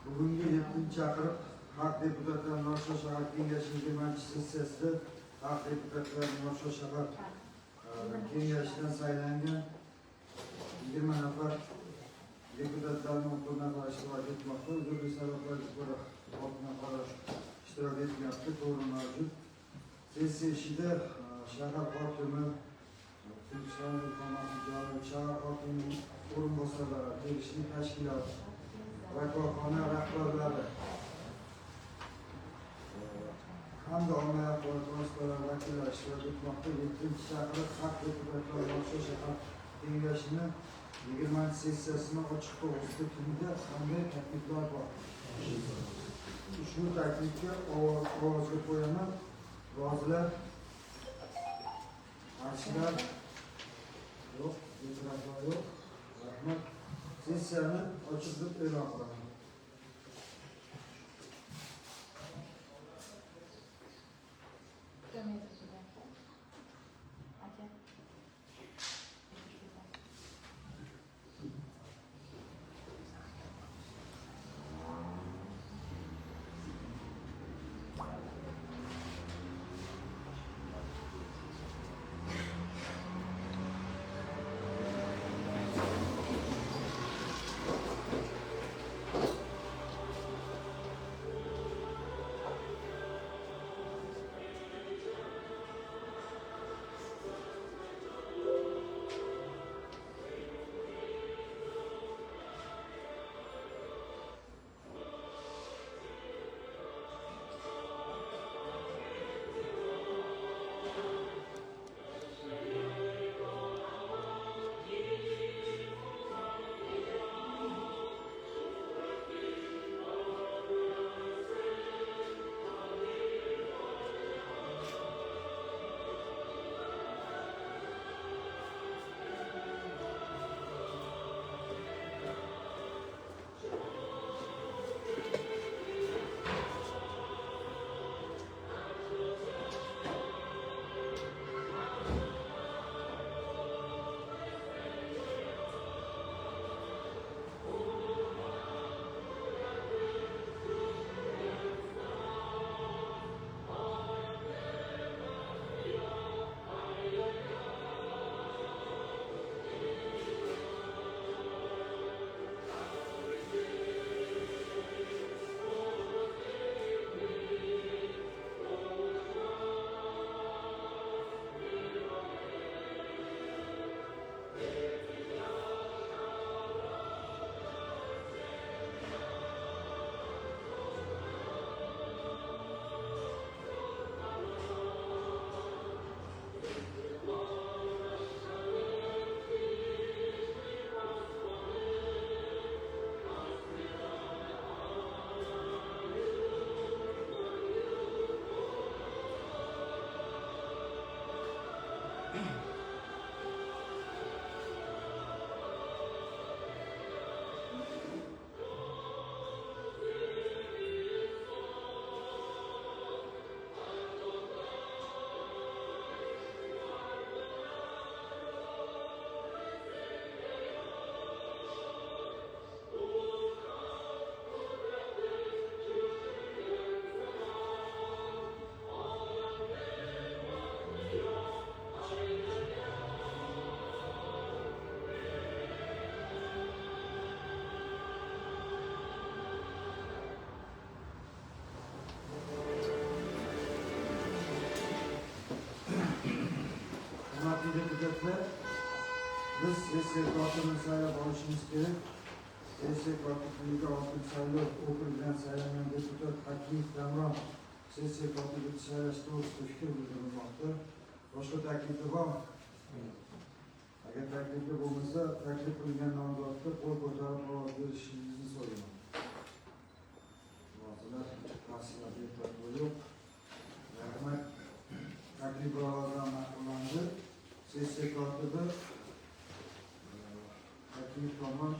bugungi 7-chi chaqiriq Xalq deputatlari Nursulton shahar kengashining 20-sessiyasida Xalq deputatlari Nursulton shahar kengashidan saylangan 20 nafar deputatlarning 10 nafari ishtirok etmoqda. O'zbek sabablarga ko'ra 6 nafari ishtirok etmayapti. To'g'ri mavjud. Sessiya ishida shahar hokimi, shahar hokimining o'rinbosarlari, tegishli tashkilot, vakolatxona rahbarlari hamda ommaviy axborot vositalari vakillari ishtirok etmoqda. 7-chi chaqiriq Xalq deputatlari Nursulton shahar kengashining 20-sessiyasini ochiq to'g'risida kimda qanday takliflar bor? Ushbu taklifga ovozga qo'yaman. Rozilar, qarshilar yo'q, e'tirozlar yo'q. Rahmat. Sessiyani ochiq deb e'lon qilaman. Deputatlar, biz sessiya kotibini saylab olishimiz kerak. Sessiya kotibligiga 6 saylov okrugidan saylangan deputat Hakim Kamron sessiya kotibini saylash to'g'risida fikr bildirilmoqda. Boshqa taklifi bormi? Agar taklifi bo'lmasa, taklif qilingan nomzodga qo'l ko'tarib ovoz berishingizni so'rayman. Rozilar, qarshilar, e'tirozlar yo'q. Rahmat. Taklif ovozdan ma'qullandi. Sessiya kotibi Hakim Kamron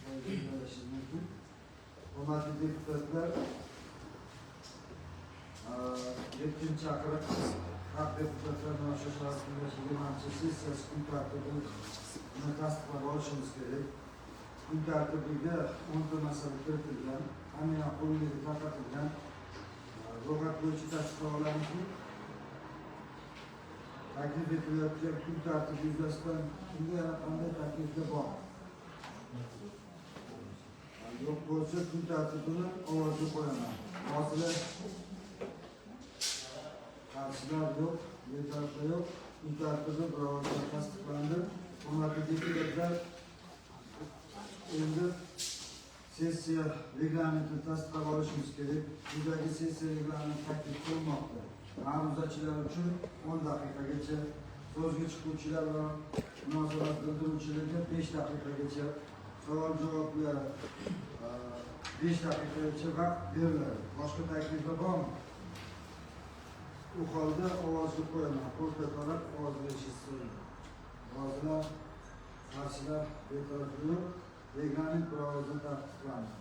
saylashi mumkin. Hurmatli deputatlar, 7-chi chaqiriq Xalq deputatlari Nursulton shahar kengashining 20-sessiyasi kun tartibini tasdiqlab olishimiz kerak. kun tartibiga 10 ta masala kiritilgan, hamma yoq qo'lga tarqatilgan. Ro'yxat bo'yicha tasdiqlovlarimizning taklif etilayotgan kun tartibi yuzasidan kimga yana qanday takliflar bor? Yo'q bo'lsa kun tartibini ovozga qo'yaman. Hozirda qarshilar yo'q, betaraflar yo'q. Kun tartibi bir ovozda tasdiqlandi. Hurmatli deputatlar, endi sessiya reglamentini tasdiqlab olishimiz kerak. Buradagi sessiya reglamenti taklif qilinmoqda. Ma'ruzachilar uchun 10 daqiqagacha, so'zga chiquvchilar va munosabat bildiruvchilarga 5 daqiqagacha, savol-javoblar 5 daqiqagacha vaqt beriladi. Boshqa takliflar bormi? U holda ovozga qo'yaman. Qo'l ko'tarib ovoz berishingizni. Hozirlar, qarshilar, betaraflar yo'q. Reglament bir ovozdan tasdiqlandi.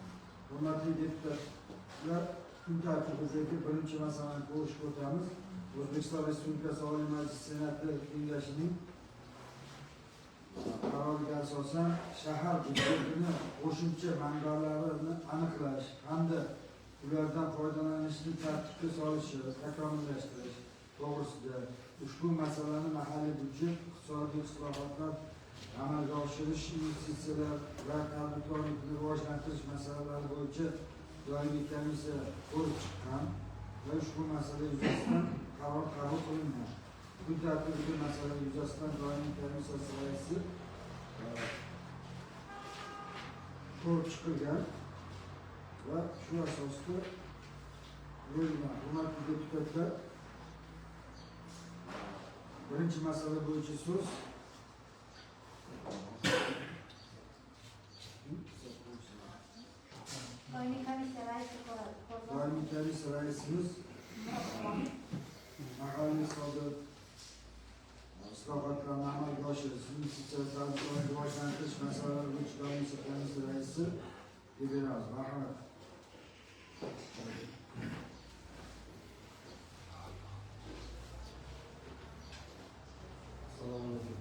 Hurmatli deputatlar, kun tartibidagi birinchi masalani ko'rishga o'tamiz. O'zbekiston Respublikasi Oliy Majlisi Senati Kengashining qaroriga asosan shahar byudjetini qo'shimcha manbalarini aniqlash hamda ulardan foydalanishni tartibga solishi, takomillashtirish to'g'risida ushbu masalani mahalliy byudjet, iqtisodiy islohotlar amalga oshirish, investitsiyalar va tadbirkorlikni rivojlantirish masalalari bo'yicha doimiy komissiya ko'rib chiqqan va ushbu masala yuzasidan qaror qabul qilingan. Kun tartibidagi masala yuzasidan doimiy komissiyasi raisi ko'rib chiqilgan va shu asosda verilgan. Hurmatli deputatlar, birinchi masala bo'yicha so'z doimiy komissiya raisimiz mahalliy savdo islohotlarni amalga oshirish, investitsiyalarni rivojlantirish masalalari bo'yicha doimiy komissiya raisi beramiz. Marhamat. Assalomu alaykum.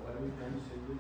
Doimiy komissiyaga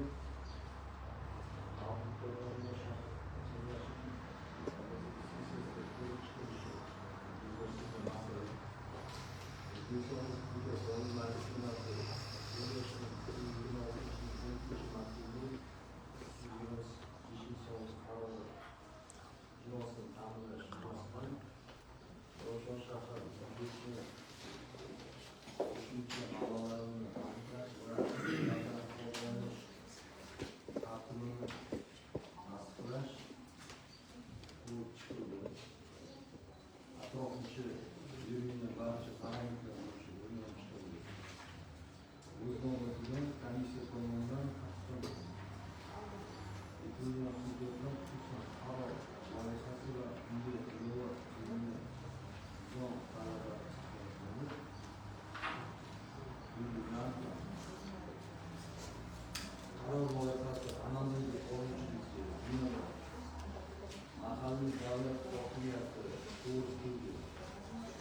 mahalliy davlat hokimiyati to'g'risidagi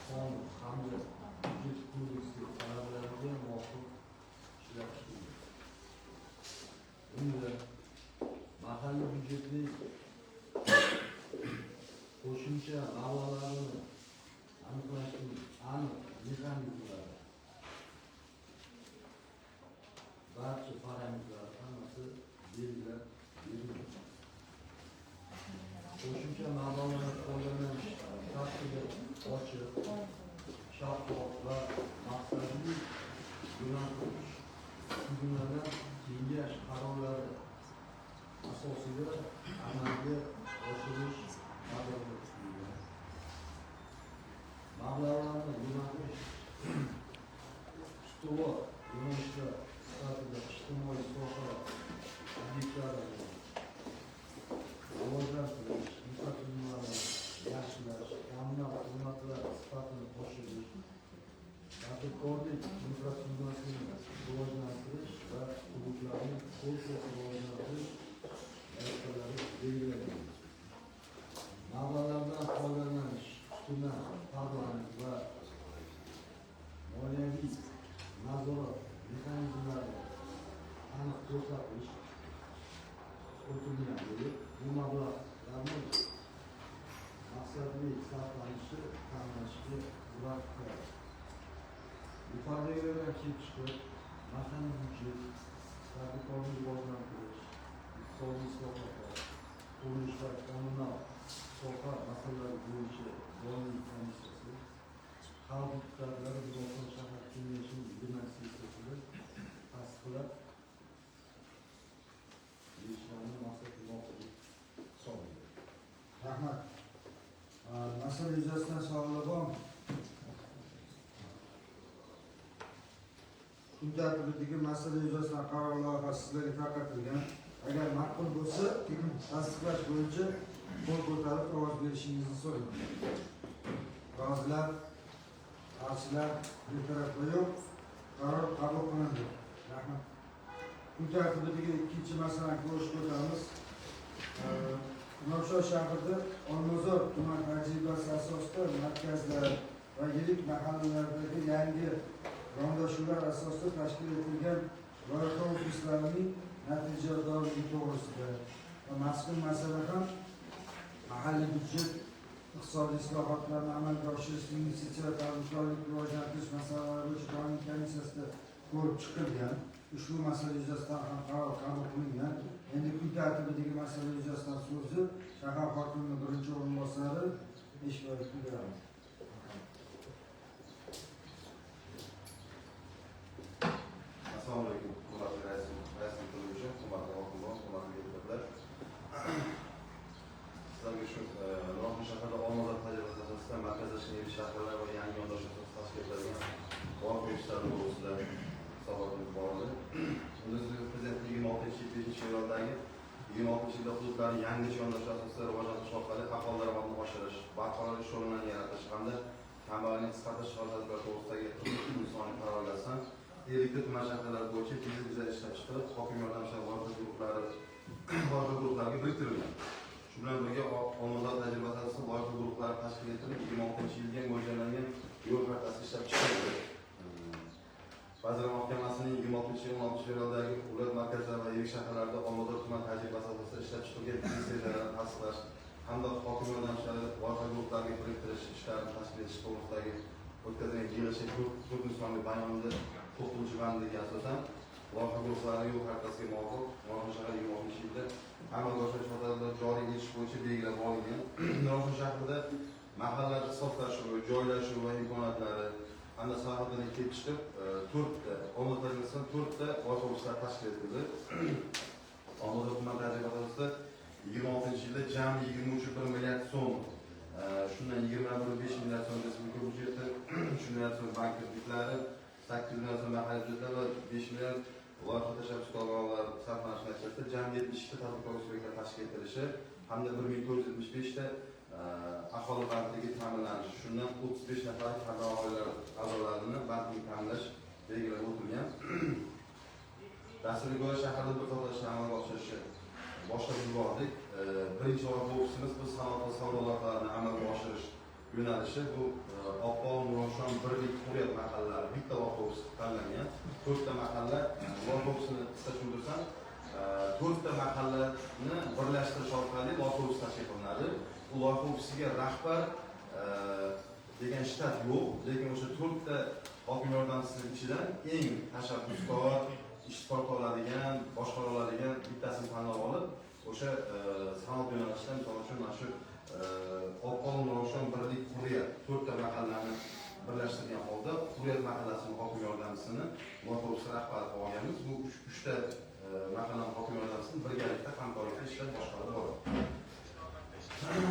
qonun hamda byudjet kodeksi talablariga muvofiq ishlab chiqildi. Unda mahalliy byudjetning qo'shimcha mablag'larini aniqlashning aniq mexanizmlari, barcha parametrlar hammasi belgilab berilgan. Qo'shimcha mablag'larni qo'llanish tartibi ochiq, shaffof va maqsadli yo'naltirish tuzumidan kengash qarorlari asosida amalga oshirish nazarda tutilgan. Mablag'larni yo'naltirish ustuvor yo'nalishlar sifatida ijtimoiy soha obyektlarini rivojlantirish, infratuzilmani yaxshilash, ta'minot xizmatlari sifatini oshirish, tadbirkorlik infratuzilmasini rivojlantirish va hududlarni qo'shma rivojlantirish loyihalari belgilangan. Mablag'lardan foydalanish ustidan parlament va moliyaviy nazorat mexanizmlari foydalanishni ta'minlashga xizmat qiladi. Yuqorida berilgan kelib chiqib, mexanizmchi, tadbirkorlik rivojlantirish, iqtisodiy islohotlar, qurilish va kommunal soha masalalari bo'yicha doimiy komissiyasi xalq deputatlari Nurafshon shahar kengashining 20 sessiyasida tasdiqlab ishlarni maqsad qilmoqda hisoblanadi. Rahmat. Masala yuzasidan savollar bormi? Kun tartibidagi masala yuzasidan qaror loyihasi sizlarga tarqatilgan. Agar ma'qul bo'lsa, tasdiqlash bo'yicha qo'l ko'tarib ovoz berishingizni so'rayman. Rozilar, qarshilar, betaraflar yo'q. Qaror qabul qilindi. Rahmat. Kun tartibidagi ikkinchi masalani ko'rishga o'tamiz. Nurafshon shahrida Olmazor tuman tajribasi asosida markazlar va yirik mahallalardagi yangi yondashuvlar asosida tashkil etilgan loyiha ofislarining natijadorligi to'g'risida va mazkur masala ham mahalliy byudjet iqtisodiy islohotlarni amalga oshirish, investitsiya tadbirkorlik rivojlantirish masalalari bo'yicha qonun komissiyasida ko'rib chiqilgan. Ushbu masala yuzasidan ham qaror qabul qilingan. Endi kun tartibidagi masala yuzasidan so'zni shahar hokimining birinchi o'rinbosari Eshboyevga beramiz. Assalomu alaykum, hurmatli raisimiz qiluvchi, hurmatli hokimlar, hurmatli deputatlar. Sizlarga shu Nurafshon shahrida Olmazor tajribasi asosida markazlashgan yirik shaharlar va yangi yondashuv asosida tashkil etilgan loyiha ishlari to'g'risida hisobotimiz bor edi. Prezident 26-5-fevraldagi 26-yilda hududlarni yangicha yondashuv asosida rivojlantirish orqali aholi daromadini oshirish, barqaror ish o'rinlarini yaratish hamda kambag'allikni qisqartirish choralari to'g'risidagi insoniy qarorlardan ellikta tuman shaharlar bo'yicha biznes ishlab chiqarib, hokim yordamchilari loyiha guruhlariga biriktirilgan. Shu bilan birga Olmazor tajribasi asosida loyiha guruhlari tashkil etilib, 26-yilga mo'ljallangan yo'l xaritasi ishlab chiqarildi. Vazirlar Mahkamasining 26-16-fevraldagi viloyat markazlari va yirik shaharlarda Olmazor tuman tajribasi asosida ishlab chiqilgan bizneslarni tasdiqlash hamda hokim yordamchilari loyiha guruhlariga biriktirish ishlarini tashkil etish to'g'risidagi o'tkazilgan yig'ilishda Turkmanistonlik bayonida to'qqizinchi bandiga asosan loyiha guruhlari yo'l xaritasiga muvofiq Nurafshon shahar 26-yilda amalga oshirish choralarini joriy etish bo'yicha belgilab olingan. Nurafshon shahrida mahallalar ixtisoslashuvi, joylashuvi va imkoniyatlari hamda salohiyatlarni kelib chiqib, 4ta Olmazor tajribasidan 4ta loyiha ofislar tashkil etildi. Olmazor tuman tajribasi asosida 26-yilda jami 23,1 milliard so'm, shundan 21,5 milliard so'm respublika byudjeti, 3 milliard so'm bank kreditlari, 8 milliard so'm mahalliy byudjetlar va 5 milliard loyiha tashabbuskorlar sarflanishi natijasida jami 72 ta tadbirkorlik subyektlar tashkil etilishi hamda 1475 ta aholi bandligi ta'minlanishi, shundan 35 nafar harbiy oilalar a'zolarini bandlik ta'minlash belgilab o'tilgan. Dasturga ko'ra shaharda bir qator ishlarni amalga oshirishni boshlab yubordik. Birinchi loyiha ofisimiz biz sanoat va savdo loyihalarini amalga oshirish yo'nalishi bu Oqqon, Nurafshon, Birlik, Hurriyat mahallari bitta loyiha ofisi tanlangan. 4 ta mahalla loyiha ofisini qisqa tushuntirsam, 4 ta mahallani birlashtirish orqali loyiha ofisi tashkil qilinadi. Bu loyiha ofisiga rahbar degan shtat yo'q, lekin o'sha 4 ta hokim yordamchisining ichidan eng tashabbuskor, ishtirok oladigan, boshqara oladigan bittasini tanlab olib, o'sha sanoat yo'nalishidan misol uchun mana shu Oqqon, Nurafshon, Birlik, Hurriyat 4 ta mahallani birlashtirgan holda Hurriyat mahallasining hokim yordamchisini loyiha ofisi rahbari qilib olganmiz. Bu 3 ta mahallaning hokim yordamchisini birgalikda hamkorlikda ishlab boshqarib boradi.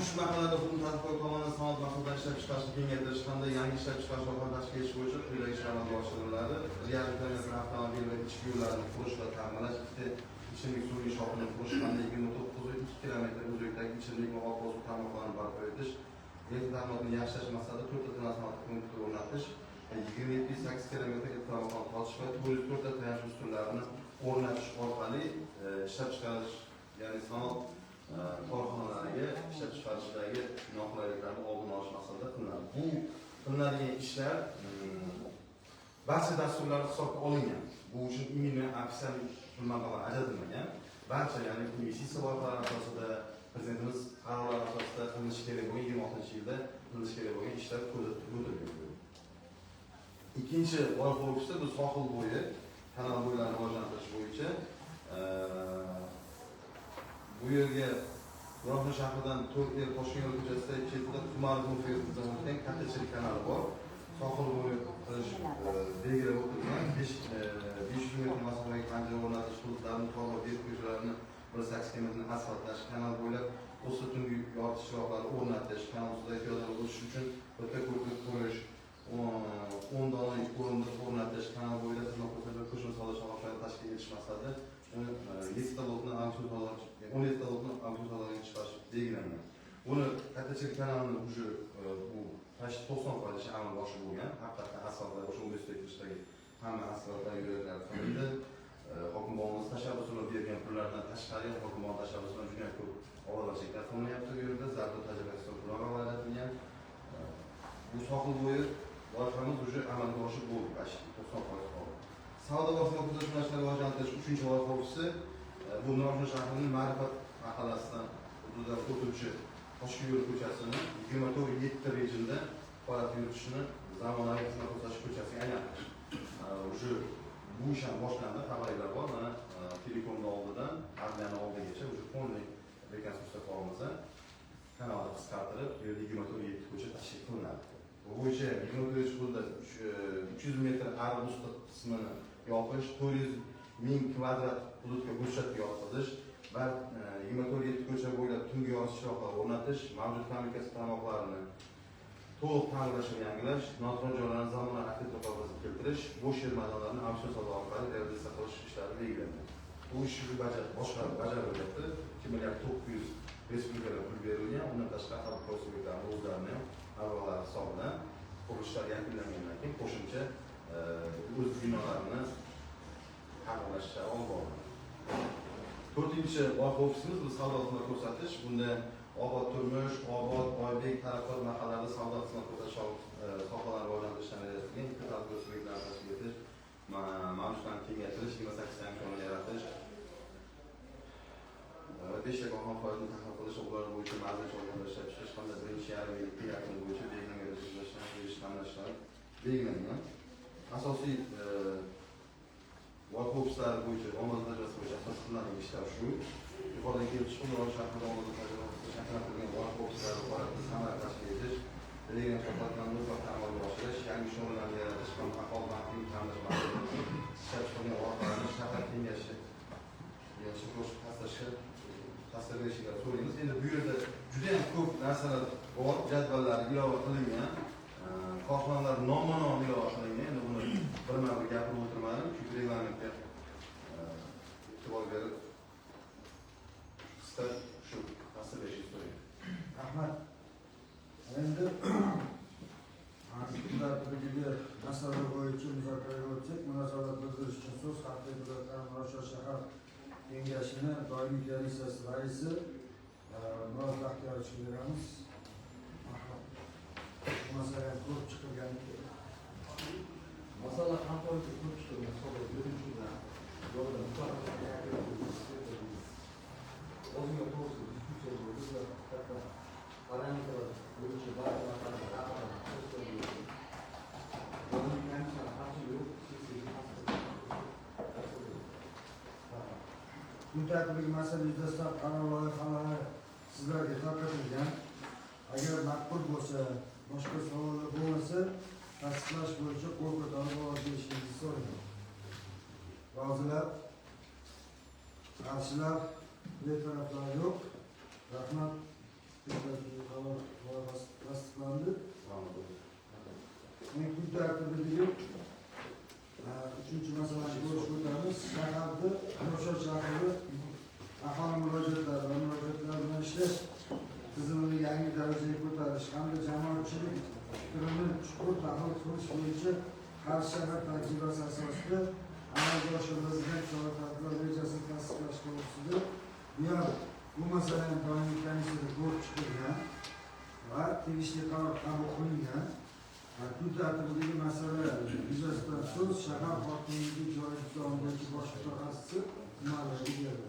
Shu mahallada hudud tadbirkor tomonidan sanoat mahsulotlarini ishlab chiqarishni kengaytirish hamda yangi ishlab chiqarish loyihalari tashkil etish bo'yicha quyidagi ishlar amalga oshiriladi. Rivojlantirilgan avtomobil va ichki yo'llarni qurish va ta'mirlash, ichimlik suvi inshootini qurish hamda 29,2 kilometr uzunlikdagi ichimlik va oqova suv tarmoqlarini barpo etish, elektr ta'minotini yaxshilash maqsadida 4 ta transport punkti o'rnatish, 27,8 kilometr elektr tarmoqlarni tortish va 404 ta tayanch ustunlarini o'rnatish orqali ishlab chiqarish, ya'ni sanoat korxonalariga ishlab chiqarishdagi noqulayliklarni oldini olish maqsadida qilinadi. Bu qilinadigan ishlar barcha dasturlar hisobga olingan. Bu uchun umumiy ofisial pul mablag'lari ajratilmagan. Barcha, ya'ni investitsiya loyihalari asosida prezidentimiz qarorlari asosida qilinishi kerak bo'lgan 26-yilda qilish kerak bo'lgan ishlar ko'zda tutilgan. Ikkinchi loyiha ofisida bu sohil bo'yi, kanal bo'ylarini rivojlantirish bo'yicha bu yerga Buxoro shahridan 4 yil Toshkent yo'l ko'chasida chetida tuman fermerdan o'tgan kattachilik kanali bor. Sohil bo'yi qilish belgilab o'tilgan 500 metr masofaga qancha o'rnatish, hududlarni to'g'ri berib ko'chalarni 180 metr asfaltlash, kanal bo'ylab o'sib tungi yoritish chiroqlari o'rnatish, kanal ustidagi piyodalar o'tish uchun o'ta ko'prik qo'yish, 10 dona o'rindiq o'rnatish, kanal bo'ylab xizmat ko'rsatuvchi qo'shma savdo shoxobchalari tashkil etish maqsadida 7 ta lotni auksion savdoga 17 ta lotni auksion savdoga chiqarish belgilangan. Buni kattachilik kanalini уже bu 90% ish amalga oshib bo'lgan. Haqiqatdan asfaltlar o'sha universitetdagi hamma asfaltlar yo'laklar qilindi. Hokimiyatimiz tashabbusini bergan pullardan tashqari hokimiyat tashabbusidan juda ko'p ovorachiliklar qilinyapti bu yerda. Zarur tajribasi pullar ajratilgan. Bu sohil bo'yi loyihamiz уже amalga oshib bo'ldi, почти 90% oldi. Savdo va xizmat ko'rsatuvchilarni rivojlantirish 3-loyiha ofisi bu Nurafshon shahrining Ma'rifat mahallasidan hududidan o'tuvchi Toshkent yo'l ko'chasini 24/7 rejimda faoliyat yuritishni zamonaviy xizmat ko'rsatish ko'chasiga aylantirish. Уже bu ish ham boshlandi, xabarlar bor. Mana telekomni oldidan Armiyani oldigacha уже полный rekonstruksiya qilamiz. Kanalni qisqartirib, bu yerda 24/7 ko'cha tashkil qilinadi. Bu bo'yicha 24 hududda 300 metr arbusli qismini yopish, 400 ming kvadrat hududga brushatka yotqizish va 24/7 ko'cha bo'ylab tungi yoritish chiroqlari o'rnatish, mavjud kommunikatsiya tarmoqlarini to'liq ta'mirlash va yangilash, noturar joylarni zamonaviy aktiv holatga keltirish, bo'sh yer maydonlarini auksion savdo orqali realizatsiya qilish ishlari belgilangan. Bu ishni bajarilyapti. 2,9 respublikaga pul berilgan, undan tashqari xalq ko'rsatuvchilarning o'zlarini ham avvallari hisobidan qurilishlar yakunlangandan keyin qo'shimcha o'z binolarini ta'mirlash ishlari olib boriladi. 4-chi loyiha ofisimiz bu savdo xizmat ko'rsatish. Bunda obod turmush, obod, oybek, taraqqiyot mahallalarida savdo xizmat ko'rsatish sohalarini rivojlantirishdan rejalashtirilgan ikki tadbir subyektlarini tashkil etish, mavjudlarni kengaytirish, 28 yangi ishlarni yaratish, 5 yagona faoliyatni tahlil qilish, ular bo'yicha ma'lumot ishlab chiqish hamda 1,5-2 yaqin bo'yicha belgilangan rejalashtirilgan ta'minlashlar belgilangan. Asosiy loyiha ofislari bo'yicha ommaviy tajribasi bo'yicha asos qilinadigan ishlar shu. Yuqoridan kelib chiqib, Nurafshon shahrida ommaviy tajribasi shakllantirilgan loyiha ofislarni faoliyatini samarali tashkil etish, belgilangan sharoitlarni o'zaro amalga oshirish, yangi ish o'rinlarini yaratish va aholi bandligini ta'minlash maqsadida ishlab chiqilgan loyihalarni shahar kengashi tasvirlashiga so'raymiz. Endi bu yerda juda ham ko'p narsalar bor, jadvallar ilova qilingan, korxonalar nomma-nom ilova qilingan. Endi buni birma-bir gapirib o'tirmadim, chunki reglamentga e'tibor berib qisqa shu tasvirlashni so'rayman. Rahmat. Endi hozirgi masala bo'yicha muzokaraga o'tsak, munosabat bildirish uchun so'z Xalq deputatlari Nurafshon shahar Kengashining doimiy komissiyasi raisi Murod Baxtiyorovga beramiz. Masala ko'p chiqilgan. Masala qanday ko'p chiqilgan, savdo yurishida yo'lda mutlaqo o'ziga to'g'ri diskussiya bo'ldi va katta parametrlar bo'yicha ba'zi masalalar Kun tartibiga masala yuzasidan qaror loyihalari sizlarga tarqatilgan. Agar ma'qul bo'lsa, boshqa savollar bo'lmasa, tasdiqlash bo'yicha qo'l ko'tarib ovoz berishingizni so'rayman. Rozilar, qarshilar, betaraflar yo'q. Rahmat. Qaror loyihasi tasdiqlandi. Kun tartibidagi 3-chi masalani ko'rib o'tamiz. Shaharda Nurafshon shahri aholi murojaatlari va murojaatlar bilan ishlash tizimini yangi darajaga ko'tarish hamda jamoatchilik fikrini chuqur tahlil qilish bo'yicha har shahar tajribasi asosida amalga oshiriladigan chora-tadbirlar rejasini tasdiqlash to'g'risida bu masalani doimiy komissiyada ko'rib chiqilgan va tegishli qaror qabul qilingan. Kun tartibidagi masala yuzasidan so'z shahar hokimligi joy intizomi bo'yicha bosh mutaxassisi Umarlarga beriladi.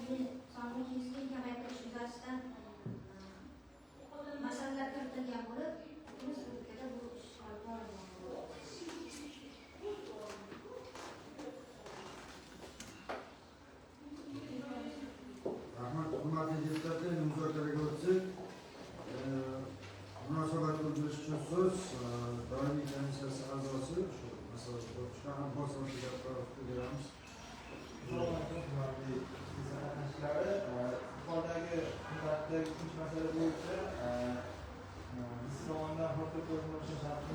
sonining keskin kamaytirish yuzasidan masalalar kiritilgan bo'lib, respublikada bu ish olib borilgan. Rahmat, hurmatli deputatlar, muzokaraga o'tsak, munosabat bildirish uchun so'z doimiy komissiyasi a'zosi shu masalada o'qishga ham hozirda beramiz. Yuqoridagi kunlardagi ikkinchi masala bo'yicha biz tomonidan hokimiyat ko'rinishi shaxsga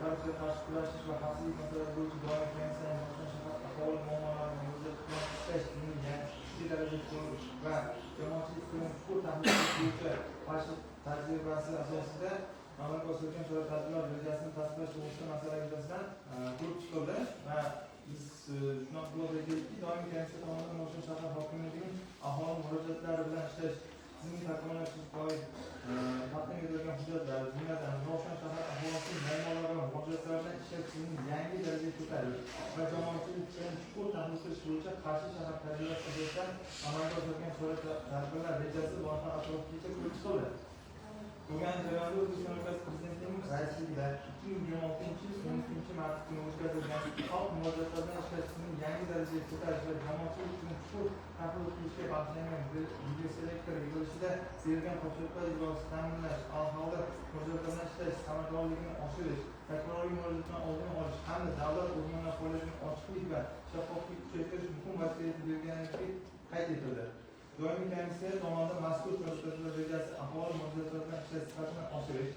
korrupsiyaga qarshi kurashish va xavfsizlik masalalari bo'yicha doimiy komissiyaning shahar aholi muammolarini o'zgartirishga ishlash yangi darajada va jamoatchilik huquqining chuqur tahlil bo'yicha qarshi tajribasi asosida amalga oshirilgan chora-tadbirlar rejasini tasdiqlash to'g'risida masala yuzasidan ko'rib chiqildi va biz shunaqa xulosaga keldikki, doimiy komissiya tomonidan Toshkent shahar hokimligining aholi murojaatlari bilan ishlash tizimini takomillashtirish doir taqdim etilgan hujjatlar, jumladan Toshkent shahar aholisining muammolari va murojaatlarini ishlash tizimini yangi darajaga ko'tarish va jamoatchilik huquqining chuqur tahlil qilish bo'yicha Qarshi shahar tajribasi asosida amalga oshirilgan chora-tadbirlar rejasi loyiha atrofida ko'rib chiqildi. Bo'lgan jarayonda O'zbekiston Respublikasi Prezidentining raisligida 2016 yil 12 mart kuni o'tkazilgan xalq murojaatlarini ishlash tizimini yangi darajaga ko'tarish va jamoatchilik uchun chuqur tahlil qilishga bag'ishlangan videoselektor yig'ilishida berilgan topshiriqlar ijrosini ta'minlash, aholi murojaatlarini ishlash samaradorligini oshirish, takroriy murojaatlarni oldini olish hamda davlat organlari faoliyatining ochiqlik va shaffoflikni kuchaytirish muhim vazifa etib belgilanganligi qayd etildi. Doimiy komissiya tomonidan mazkur chora-tadbirlar rejasi aholi murojaatlarini ishlash sifatini oshirish,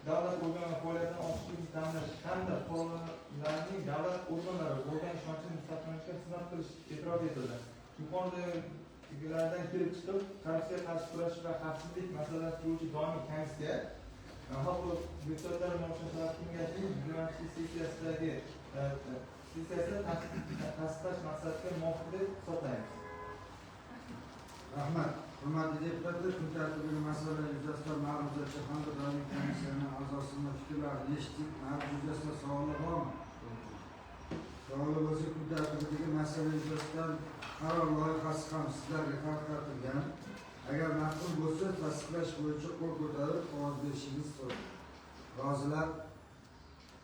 davlat organlari faoliyatini ochiqlikni ta'minlash hamda fuqarolarning davlat organlari bo'lgan ishonchini mustahkamlashga xizmat qilish e'tirof etildi. Yuqoridagilardan kelib chiqib, korrupsiyaga qarshi kurashish va xavfsizlik masalalari bo'yicha doimiy komissiya xalq deputatlari Toshkent kengashining 20-sessiyasida tasdiqlash maqsadiga muvofiq deb hisoblaymiz. Rahmat, hurmatli deputatlar, kun tartibidagi masalalar yuzasidan ma'ruzachi hamda doimiy komissiyaning a'zosining fikrlarini eshitdik. Ma'ruza yuzasidan savollar bormi? Savol bo'lsa, kun tartibidagi masala yuzasidan qaror loyihasi ham sizlarga tarqatilgan. Agar ma'qul bo'lsa, tasdiqlash bo'yicha qo'l ko'tarib ovoz berishingiz so'raymiz. Rozilar,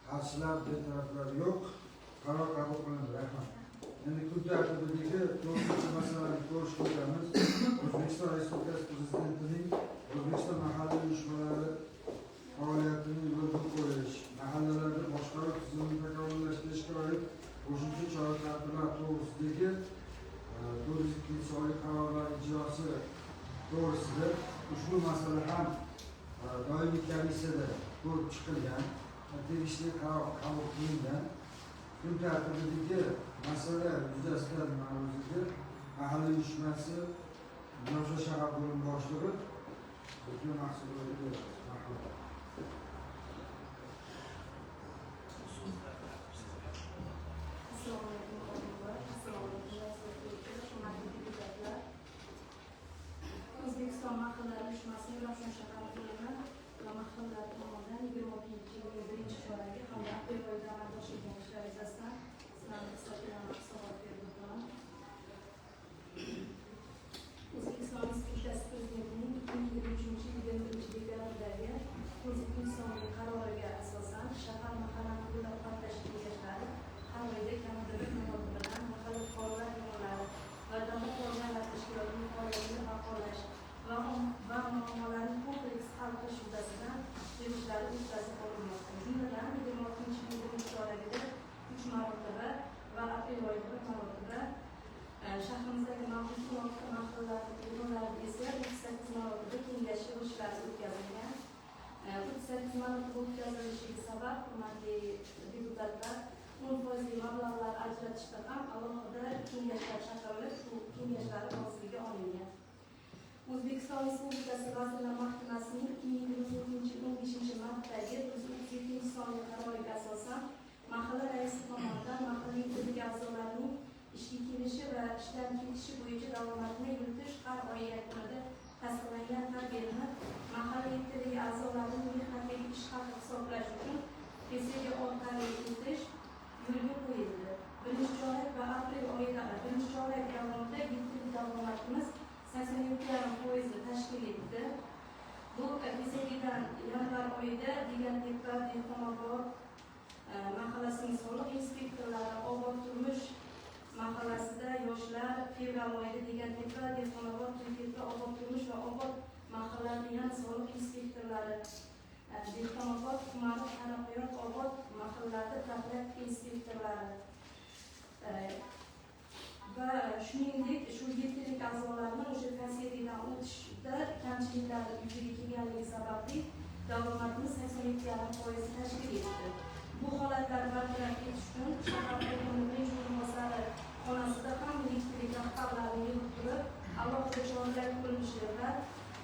qarshilar, betaraflar yo'q. Qaror qabul qilindi. Rahmat. Endi kun tartibidagi 4-chi masalani ko'rish ko'ramiz. O'zbekiston Respublikasi Prezidentining O'zbekiston mahalliy uyushmalari faoliyatini yo'lga qo'yish, mahallalarda boshqaruv tizimini takomillashtirishga oid qo'shimcha chora-tadbirlar to'g'risidagi 402 qarorlar ijrosi to'g'risida ushbu masala ham doimiy komissiyada ko'rib chiqilgan, tegishli qaror qabul qilingan. Kun tartibidagi masala yuzasidan ma'ruzaga mahalliy uyushmasi Yoshlar shahar bo'lim boshlig'i O'tgan Mahsulotga rahmat. O'zbekiston mahalliy uyushmasi Yoshlar shahar bo'limi va mahallalar tomonidan 26-yilning 1-choragiga hamda aprel oyida amalga oshirilgan ishlar yuzasidan sizlarga qisqacha hisobot berib o'taman. O'zbekiston Respublikasi Prezidentining 2023-yil 21-dekabrdagi Konstitutsiyaviy qaroriga asosan shahar mahalla qo'llab-quvvatlash kengashlari har oyda kamida bir marotaba mahalla fuqarolar yig'inlari va davlat organlari tashkilotining faoliyatini barqarorlash va muammolarni kompleks hal qilish yuzasidan yig'ilishlar o'tkazib borilmoqda. Jumladan 26-yil 1-choragida 3 marotaba va aprel oyida 1 marotaba, shahrimizdagi mavjud mahallalar yig'inlarida esa 38 marotaba kengash yig'ishlari o'tkazilgan. 38 marotaba o'tkazilishiga sabab, hurmatli deputatlar, 10% mablag'lar ajratishda ham alohida kengashlar chaqirilib, shu kengashlar roziga olingan. O'zbekiston Respublikasi Vazirlar Mahkamasining 2024-yil 15 martdagi 137 qaroriga asosan mahalla raisi tomonidan mahalliy huquqiy a'zolarning ishga kelishi va ishdan ketishi bo'yicha davomatni yuritish har oy yakunida tasdiqlangan tarbiyalarni mahalla huquqiy a'zolarning mehnatdagi ish haqi hisoblash uchun PSG orqali o'tish yo'lga qo'yildi birinchi chorak va aprel oyida birinchi chorak davomida yillik daromadimiz 87,5% tashkil etdi. Bu kesakidan yanvar oyida Degantepa, Dehqonobod mahallasining soliq inspektorlari, obod turmush mahallasida yoshlar, fevral oyida Degantepa, Dehqonobod, Tultepa, obod turmush va obod mahallalarning soliq inspektorlari, Dehqonobod tumani taraqqiyot obod mahallalarida profilaktika inspektorlari va shuningdek shu yettilik a'zolarni o'sha konsertdan o'tishda kamchiliklar yuzaga kelganligi sababli daromadimiz 87,5% tashkil etdi. Bu holatlar bartaraf etish uchun shahar hokimining o'rinbosari xonasida ham elektrik rahbarlarini yig'ib turib, alohida choralar ko'rilishi va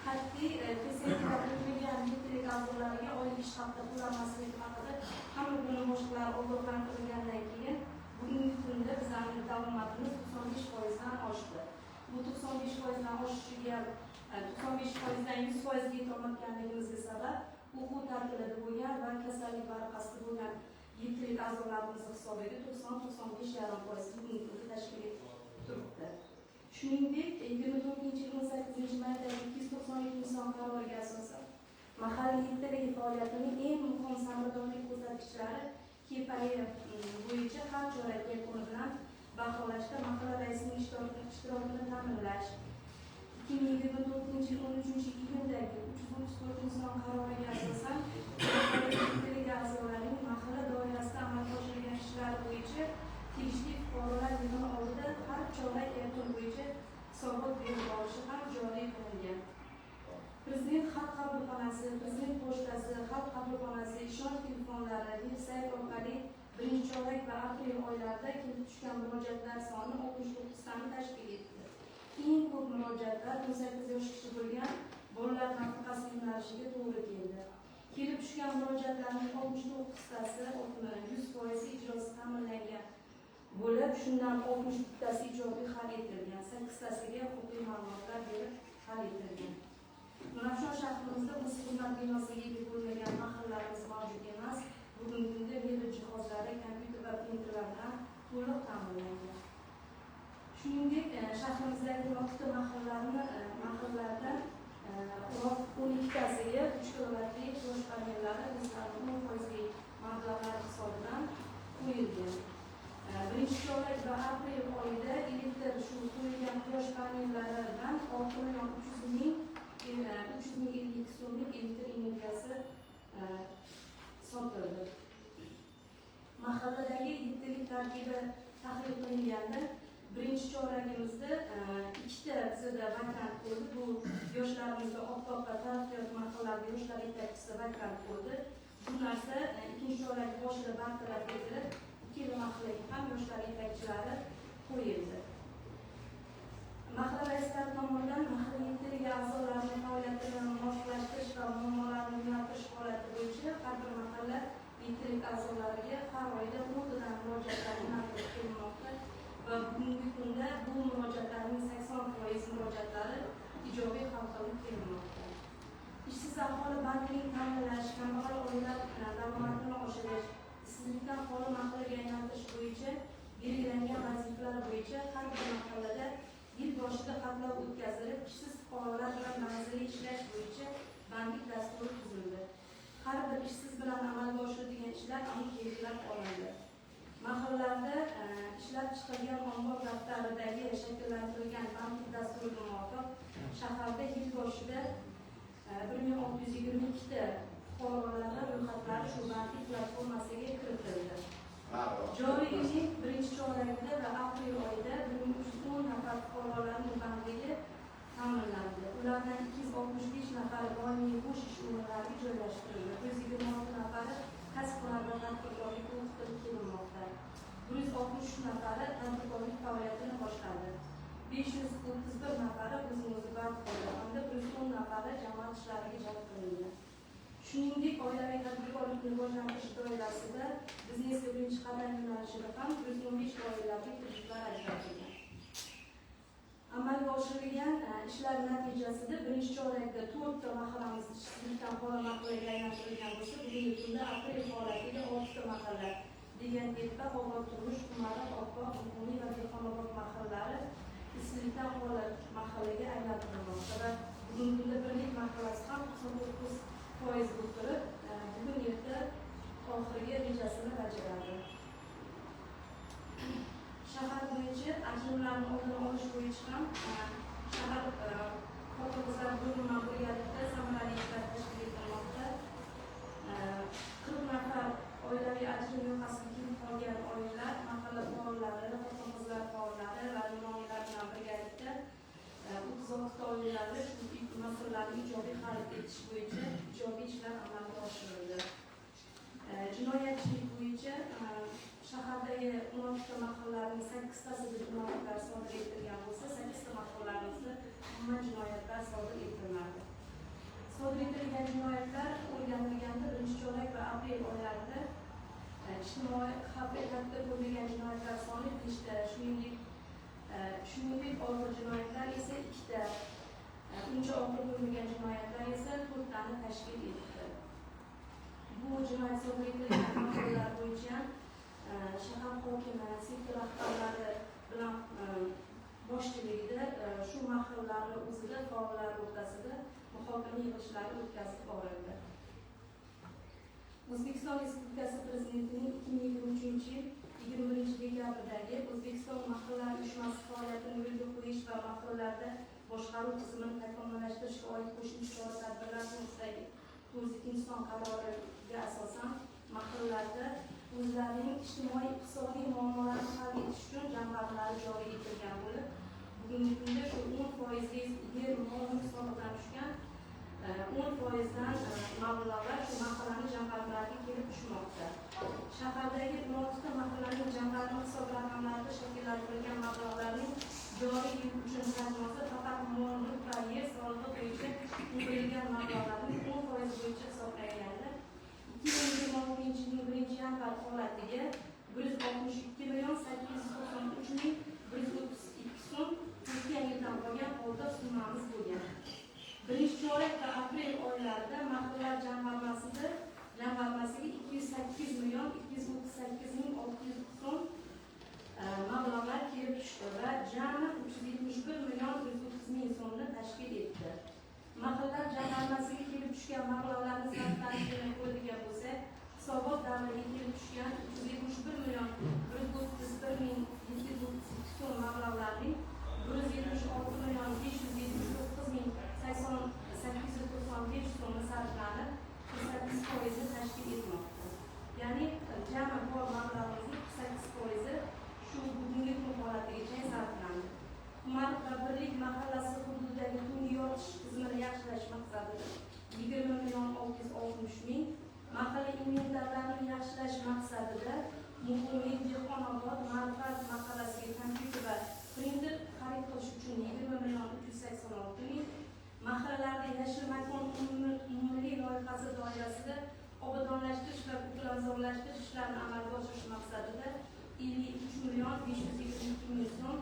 qat'iy kesakidan o'tmagan yettilik a'zolariga oylik ish haqi to'lanmasligi haqida hamma buni boshqalar ogohlantirilgandan keyin bugungi kunda bizning daromadimiz 95%dan oshdi. Bu 95%dan oshishiga 95%dan 100%ga yetolmayotganligimizga sabab o'quv ta'tilida bo'lgan va kasallik varaqasida bo'lgan yettilik a'zolarimiz hisobiga 90-95,5% bugungi kunda tashkil turibdi. Shuningdek, 24-18 maydagi 297 son qaroriga asosan mahalliy yettilik faoliyatining eng muhim samaradorlik ko'rsatkichlari KPI bo'yicha har chorak yakuni bilan baholashda mahalla raisining ishtirokini ta'minlash, 2024-13-iyundagi 334 son qaroriga asosan yettilik a'zolarining mahalla doirasida amalga oshirilgan ishlar bo'yicha tegishli fuqarolar yig'ini oldida har chorak yakun bo'yicha hisobot berib olishi ham joriy qilingan. Prezident xalq qabulxonasi, Prezident pochtasi, xalq qabulxonasi, ishonch telefonlari, veb-sayt orqali birinchi chorak va aprel oylarida kelib tushgan murojaatlar soni 69 tani tashkil etdi. Eng ko'p murojaatlar 18 yoshgacha bo'lgan bolalar nafaqasi yo'nalishiga to'g'ri keldi. Kelib tushgan murojaatlarning 69 tasi 100% ijrosi ta'minlangan bo'lib, shundan 60 tasi ijobiy hal etilgan, 8 tasiga huquqiy ma'lumotlar berib hal etilgan. Nurafshon shahrimizda biz xizmat binosiga ega bo'lmagan mahallalarimiz mavjud emas. Bugungi kunda mebel jihozlari, kompyuter va printerlar bilan to'liq ta'minlangan. Shuningdek, shahrimizdagi 6 mahallalarda 12 tasiga 3 kilovatli quyosh panellari bizlarning 10% mablag'lar hisobidan qo'yilgan. Birinchi chorak va aprel oyida elektr shu qo'yilgan quyosh panellaridan 6,300,000 so'mlik elektr energiyasi sotildi. Mahalladagi yettilik tarkibi tahlil qilinganda birinchi choragimizda ikkita bizda vakant bo'ldi. Bu yoshlarimizda Optoq va Taraqqiyot mahallalarida yoshlar yetakchisi vakant bo'ldi. Bu narsa ikkinchi chorak boshida bartaraf etilib, ikkala mahallaga ham yoshlar yetakchilari qo'yildi. Mahalla raislari tomonidan mahalla yettilik a'zolarining faoliyatini moslashtirish va muammolarni yo'naltirish holati bo'yicha har bir mahalla yettilik a'zolariga har oyda 10 tadan murojaatlar yo'naltirib kelinmoqda va bugungi kunda bu murojaatlarning 80% murojaatlari ijobiy hal qilib kelinmoqda. Ishsiz aholi bandining ta'minlash, kambag'al oilalar daromadini oshirish, ishsizlikdan xoli mahallaga aylantirish bo'yicha belgilangan vazifalar bo'yicha har bir mahallada yil boshida xatlov o'tkazilib, ishsiz fuqarolar bilan manzilli ishlash bo'yicha bandlik dasturi tuzildi. Har bir ishsiz bilan amalga oshirilgan ishlar aniq belgilab olindi. Mahallalarda ishlab chiqilgan ombor daftaridagi shakllantirilgan bandlik dasturiga muvofiq shaharda yil boshida 1622 ta fuqarolarning ro'yxatlari shu bandlik platformasiga kiritildi. Joriy yilning birinchi choragida va aprel oyida 1310 nafar fuqarolarning bandligi ta'minlandi. Ulardan 265 nafari doimiy bo'sh ish o'rinlariga joylashtirildi. 126 nafari kasb-hunar va tadbirkorlikka o'qitilib kelinmoqda. 163 nafari tadbirkorlik faoliyatini boshladi. 531 nafari o'zini-o'zi band qildi hamda 110 nafari jamoat ishlariga jalb qilindi. Shuningdek, oilaviy tadbirkorlikni rivojlantirish doirasida biznesga birinchi qadam yo'nalishida ham 115 oilaviy kreditlar ajratilgan. Amalga oshirilgan ishlar natijasida birinchi chorakda 4 ta mahallamiz ishsizlikdan xoli mahallaga aylantirilgan bo'lsa, bugungi kunda aprel holatiga 6 ta mahalla Deganbekda Obod turmush tumani Oqqoq, Muqimiy va Dehqonobod mahallari issiqlikdan holi mahallaga aylantirilmoqda va bugungi kunda birlik mahallasi ham 99% bo'lib turib, bugun yerda oxirgi rejasini bajaradi. Shahar bo'yicha ajrimlarni oldini olish bo'yicha ham shahar xotin-qizlar bo'limi ma'muriyatida samarali ishlar tashkil etilmoqda. 40 nafar oilaviy ajrim yo'qasiga qolgan oilalar, mahalla faollari, xotin-qizlar faollari va nuronilar bilan birgalikda 36 ta oilalarni shu masalalarni ijobiy hal etish bo'yicha ijobiy ishlar amalga oshirildi. Jinoyatchilik bo'yicha shahardagi 16 ta mahallalarning 8 tasida jinoyatlar sodir etilgan bo'lsa, 8 ta mahallarimizda umuman jinoyatlar sodir etilmadi. Sodir etilgan jinoyatlar o'rganilganda birinchi chorak va aprel oylarida ijtimoiy xavf e'tiborda bo'lmagan jinoyatlar soni 5 ta, shuningdek og'ir jinoyatlar esa 2 ta, uncha og'ir bo'lmagan jinoyatlar esa 4 tani tashkil etdi. Bu jinoyat sodir etilgan mahallalar bo'yicha shahar hokimi, sektor rahbarlari bilan boshchiligida shu mahallalarni o'zida faollar o'rtasida muhokama yig'ishlari o'tkazib borildi. O'zbekiston Respublikasi Prezidentining 2023 yil 21 dekabrdagi O'zbekiston mahallalar uyushmasi faoliyatini yo'lga qo'yish va mahallalarda boshqaruv tizimini takomillashtirishga oid qo'shimcha chora-tadbirlar to'g'risidagi 9 son qaroriga asosan mahallalarda o'zlarining ijtimoiy-iqtisodiy muammolarini hal etish uchun jamg'armalari joriy etilgan bo'lib, bugungi kunda shu 10% yer mol-mulk soliqidan tushgan 10%dan mablag'lar shu mahallaning jamg'armalariga kelib tushmoqda. Shahardagi 16 ta mahallaning jamg'arma hisob raqamlarida shakllantirilgan mablag'larning joriy yil uchun hajmi faqat mol-mulk va yer solig'i bo'yicha undirilgan mablag'larning 10% bo'yicha hisoblanganda 2026 yilning 1-yanvar holatiga 162.893.132 so'm o'tgan yildan qolgan holda summamiz bo'lgan. Birinchi chorak va aprel oylarida mahallalar jamg'armasiga 208.238.600 so'm mablag'lar kelib tushdi va jami 371.130.000 so'mni tashkil etdi. Mahallalar jamg'armasiga kelib tushgan mablag'larni sarflanishini ko'radigan bo'lsak, hisobot davriga kelib tushgan 371.131.732 so'm mablag'larning 176.579.895 so'mi sarflanib 48% tashkil etmoqda. Ya'ni jami bor mablag'imizning 48% shu bugungi kun holatigacha sarflandi. Tuman va birlik mahallasi hududidagi tungi yotish tizimini yaxshilash maqsadida 20.660.000, mahalla inventarlarini yaxshilash maqsadida Muqimiy Dehqonobod Ma'rifat mahallasiga kompyuter va printer xarid qilish uchun 20.386.000, mahallalarda yashil makon umumiy loyihasi doirasida obodonlashtirish va ko'kalamzorlashtirish ishlarini amalga oshirish maqsadida 53.522.000 so'm,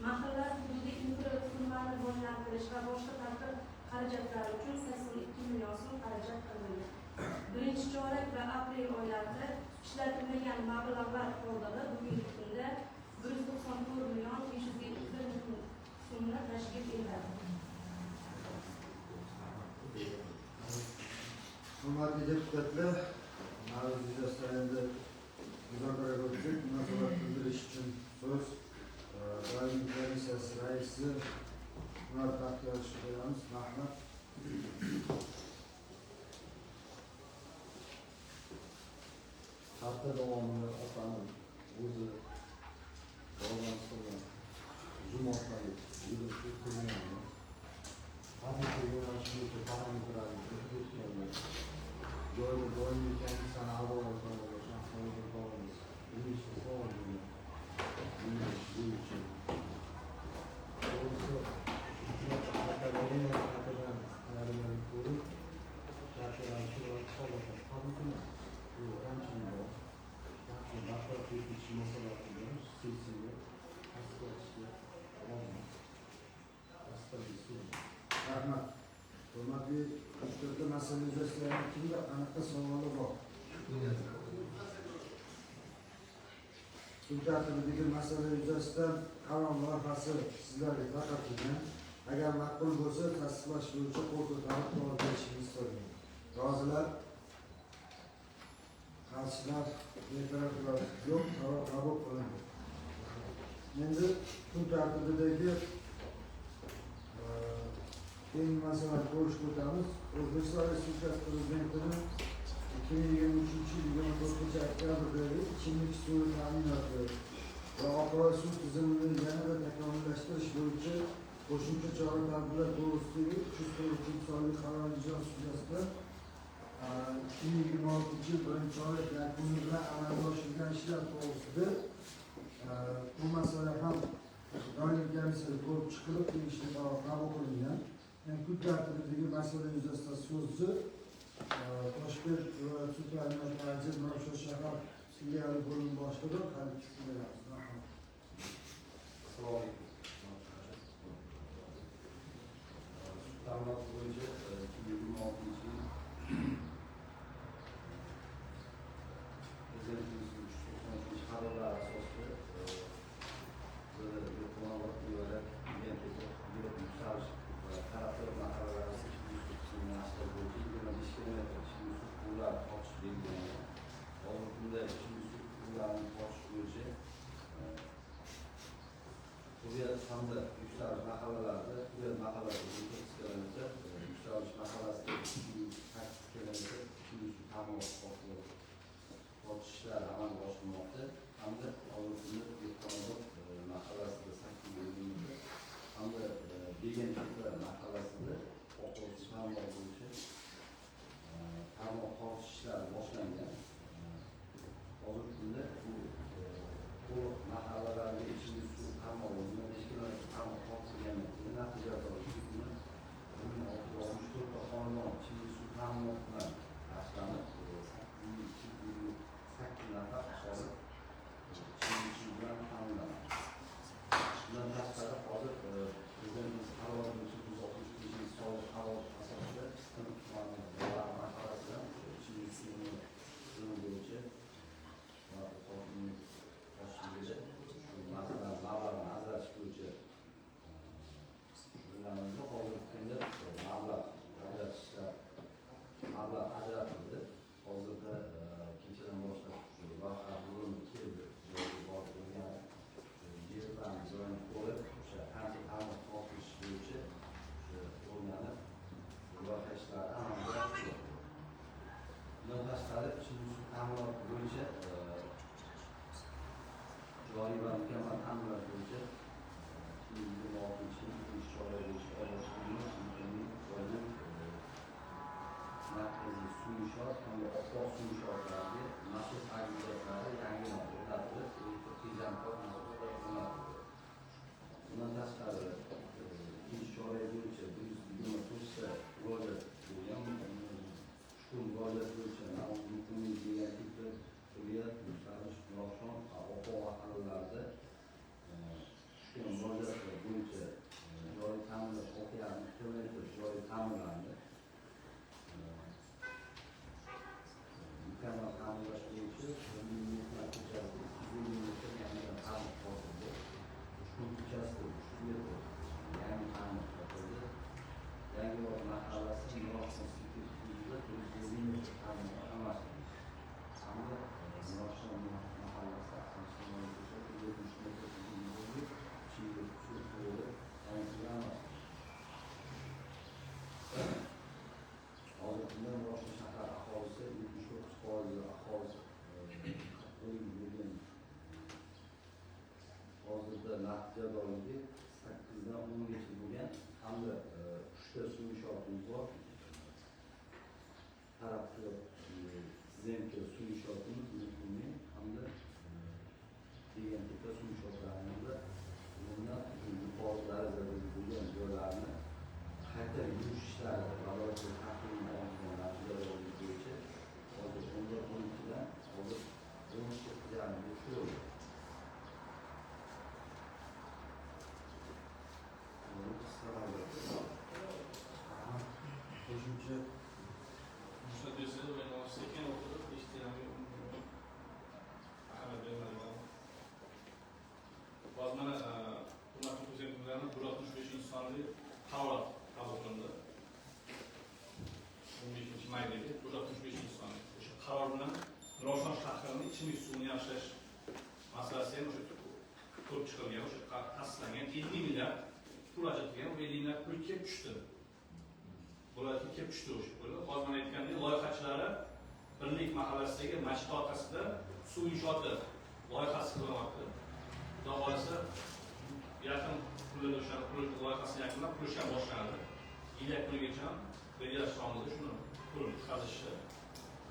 mahallalar hududi infratuzilmani rivojlantirish va boshqa tadbir xarajatlari uchun 82 million so'm xarajat qilindi. Birinchi chorak va aprel oylarida ishlatilmagan mablag'lar foldada bugungi kunda 194.571.000 so'mni tashkil etadi. Hurmatli deputatlar, mavzu yuzasidan endi muzokara o'tdik. Munosabat bildirish uchun so'z doimiy komissiyasi raisi Murat Baxtiyorovga beramiz. Rahmat. Hafta davomida otaning o'zi bo'lgan qilgan jumotlarga yig'ilib turganlar. Hozirgi yo'nalishda parametrlarni o'tkazganlar. Joyda doimiy komissiyani a'zolari tomonidan shaxsan qolamiz. Buning uchun savol bo'yicha. O'zi Rahmat. Hurmatli deputatlar, masala yuzasidan kimda qanaqa savoli bor? kun tartibidagi masala yuzasidan qaror loyihasi sizlarga tarqatilgan. Agar ma'qul bo'lsa, tasdiqlash bo'yicha qo'l ko'tarib ovoz berishingizni so'rayman. Rozilar? Qarshilar? E'tiroflar yo'q, qaror qabul qilindi. Endi kun tartibidagi keyingi masalalarni ko'rishga o'tamiz. O'zbekiston Respublikasi Prezidentining 2023-yil 24 oktyabrdagi ichimlik suvi ta'minoti va oqova suv tizimini yanada takomillashtirish bo'yicha qo'shimcha chora-tadbirlar to'g'risidagi 343 sonli qaror ijrosi yuzasidan 2026 yil 1-oylik yakuni bilan amalga oshirilgan ishlar to'g'risida bu masala ham doimiy komissiyada ko'rib chiqilib, tegishli qaror qabul qilingan. Kun tartibidagi masala yuzasidan so'zni Toshkent viloyat sud ta'minoti vaziri Nurafshon shahar filiali bo'lim boshlig'i Xalid Chuqurov. Ta'minot bo'yicha 2026 yil Prezidentimiz 393 qarorlari asosida yuksalish va taraqqiyot masalalari hozirgi kunda ichimlik suv quvurlarini ochish bo'yicha hujjat hamda yuksalish mahallalarida hujjat mahallalari yuksalish mahalasida 208 kilometr ichimlik suv ta'minoti ochishlar amalga oshirilmoqda hamda hozirgi kunda Dehqonobod mahallasida 8 kilometr hamda Begentepa mahallasida oqovoz ta'minot bo'yicha tarmoq tortish ishlari boshlangan. Hozirgi kunda bu mahallalarga ichimlik suv tarmog'i 15 kilometr tarmoq tortilgandan keyin natijada 1664 ta xonadon ichimlik suv ta'minoti bilan boshlanib 8 nafar aholi ichimlik suv bilan ta'minlanadi. Bundan tashqari hozir Prezidentimiz qarori bo'yicha 163 qaror asosida Istiqbolli tumanidagi mahallasida ichimlik suvini bo'yicha mablag'ni ajratish bo'yicha hozirgi kunda mablag' ajratildi. Hozirda kechadan boshlab loyiha bo'limi keldi. Yerlarni joyini ko'rib, o'sha qancha ta'minot tortish bo'yicha o'rganib, loyiha ishlari amalga oshirildi. Bundan tashqari ichimlik suv ta'minoti bo'yicha joriy va mukammal ta'minlash bo'yicha 2026 yil 3 markaziy suv inshoot hamda oqquloq suv inshootlarga maxsus agregatlari yangidan o'rnatilib, tejamkor asosda o'rnatildi. Bundan tashqari ikkinchi chorak bo'yicha 124 ta murojaat bo'lgan. Ushbu murojaat bo'yicha Navoiylik degan tibbiyot, yuksalish, Nurafshon, oqquloq mahallalarida ushbu murojaatlar bo'yicha joriy ta'minlash 6,5 kilometr joriy ta'minlandi. Mukammal ta'minlash bo'yicha 1 mehnat ko'chasi 250 metr yangidan ta'minot tortildi. Ushbu ko'chasida 300 metr yangi ta'minot tortildi. Yangiobod mahallasi Nurafshon hududida 450 metr ta'minot amalga oshirildi. Hamda Nurafshon mahallasi 70 metr uzunligidagi ichimlik suv quvuri yangidan amalga hozirgi kunda Nurafshon shahar aholisi 79% aholisi bo'lgan. Hozirda natijadorligi 8 dan 10 gacha bo'lgan hamda 3 ta suv inshootimiz bor. Taraqqiyot Zemka suv inshootimiz Nurafshon hamda Begentepa suv inshootlarimizda bundan yuqori darajadagi bo'lgan joylarni qayta yurish ishlari laboratoriya tahlilini olgan natijalarimiz bo'yicha hozir 14 dan hozir 18 ko'rildi. Qo'shimcha Müsaadesiyle ben o sekin oturup iştirami ichimlik suvini yaxshilash masalasi ham o'sha ko'rib chiqilgan, o'sha tasdiqlangan 50 milliard pul ajratilgan, 50 milliard pul kelib tushdi. Viloyatga kelib tushdi o'sha pul. Hozir men aytgandek, loyihachilari Birlik mahallasidagi masjid orqasida suv inshoti loyihasi qilinyapti. Xudo xohlasa yaqin kunlarda o'sha loyihasini yakunlab qurilish ham boshlanadi. Yil yakunigacha rejalashtiramiz shuni qurib qazishni.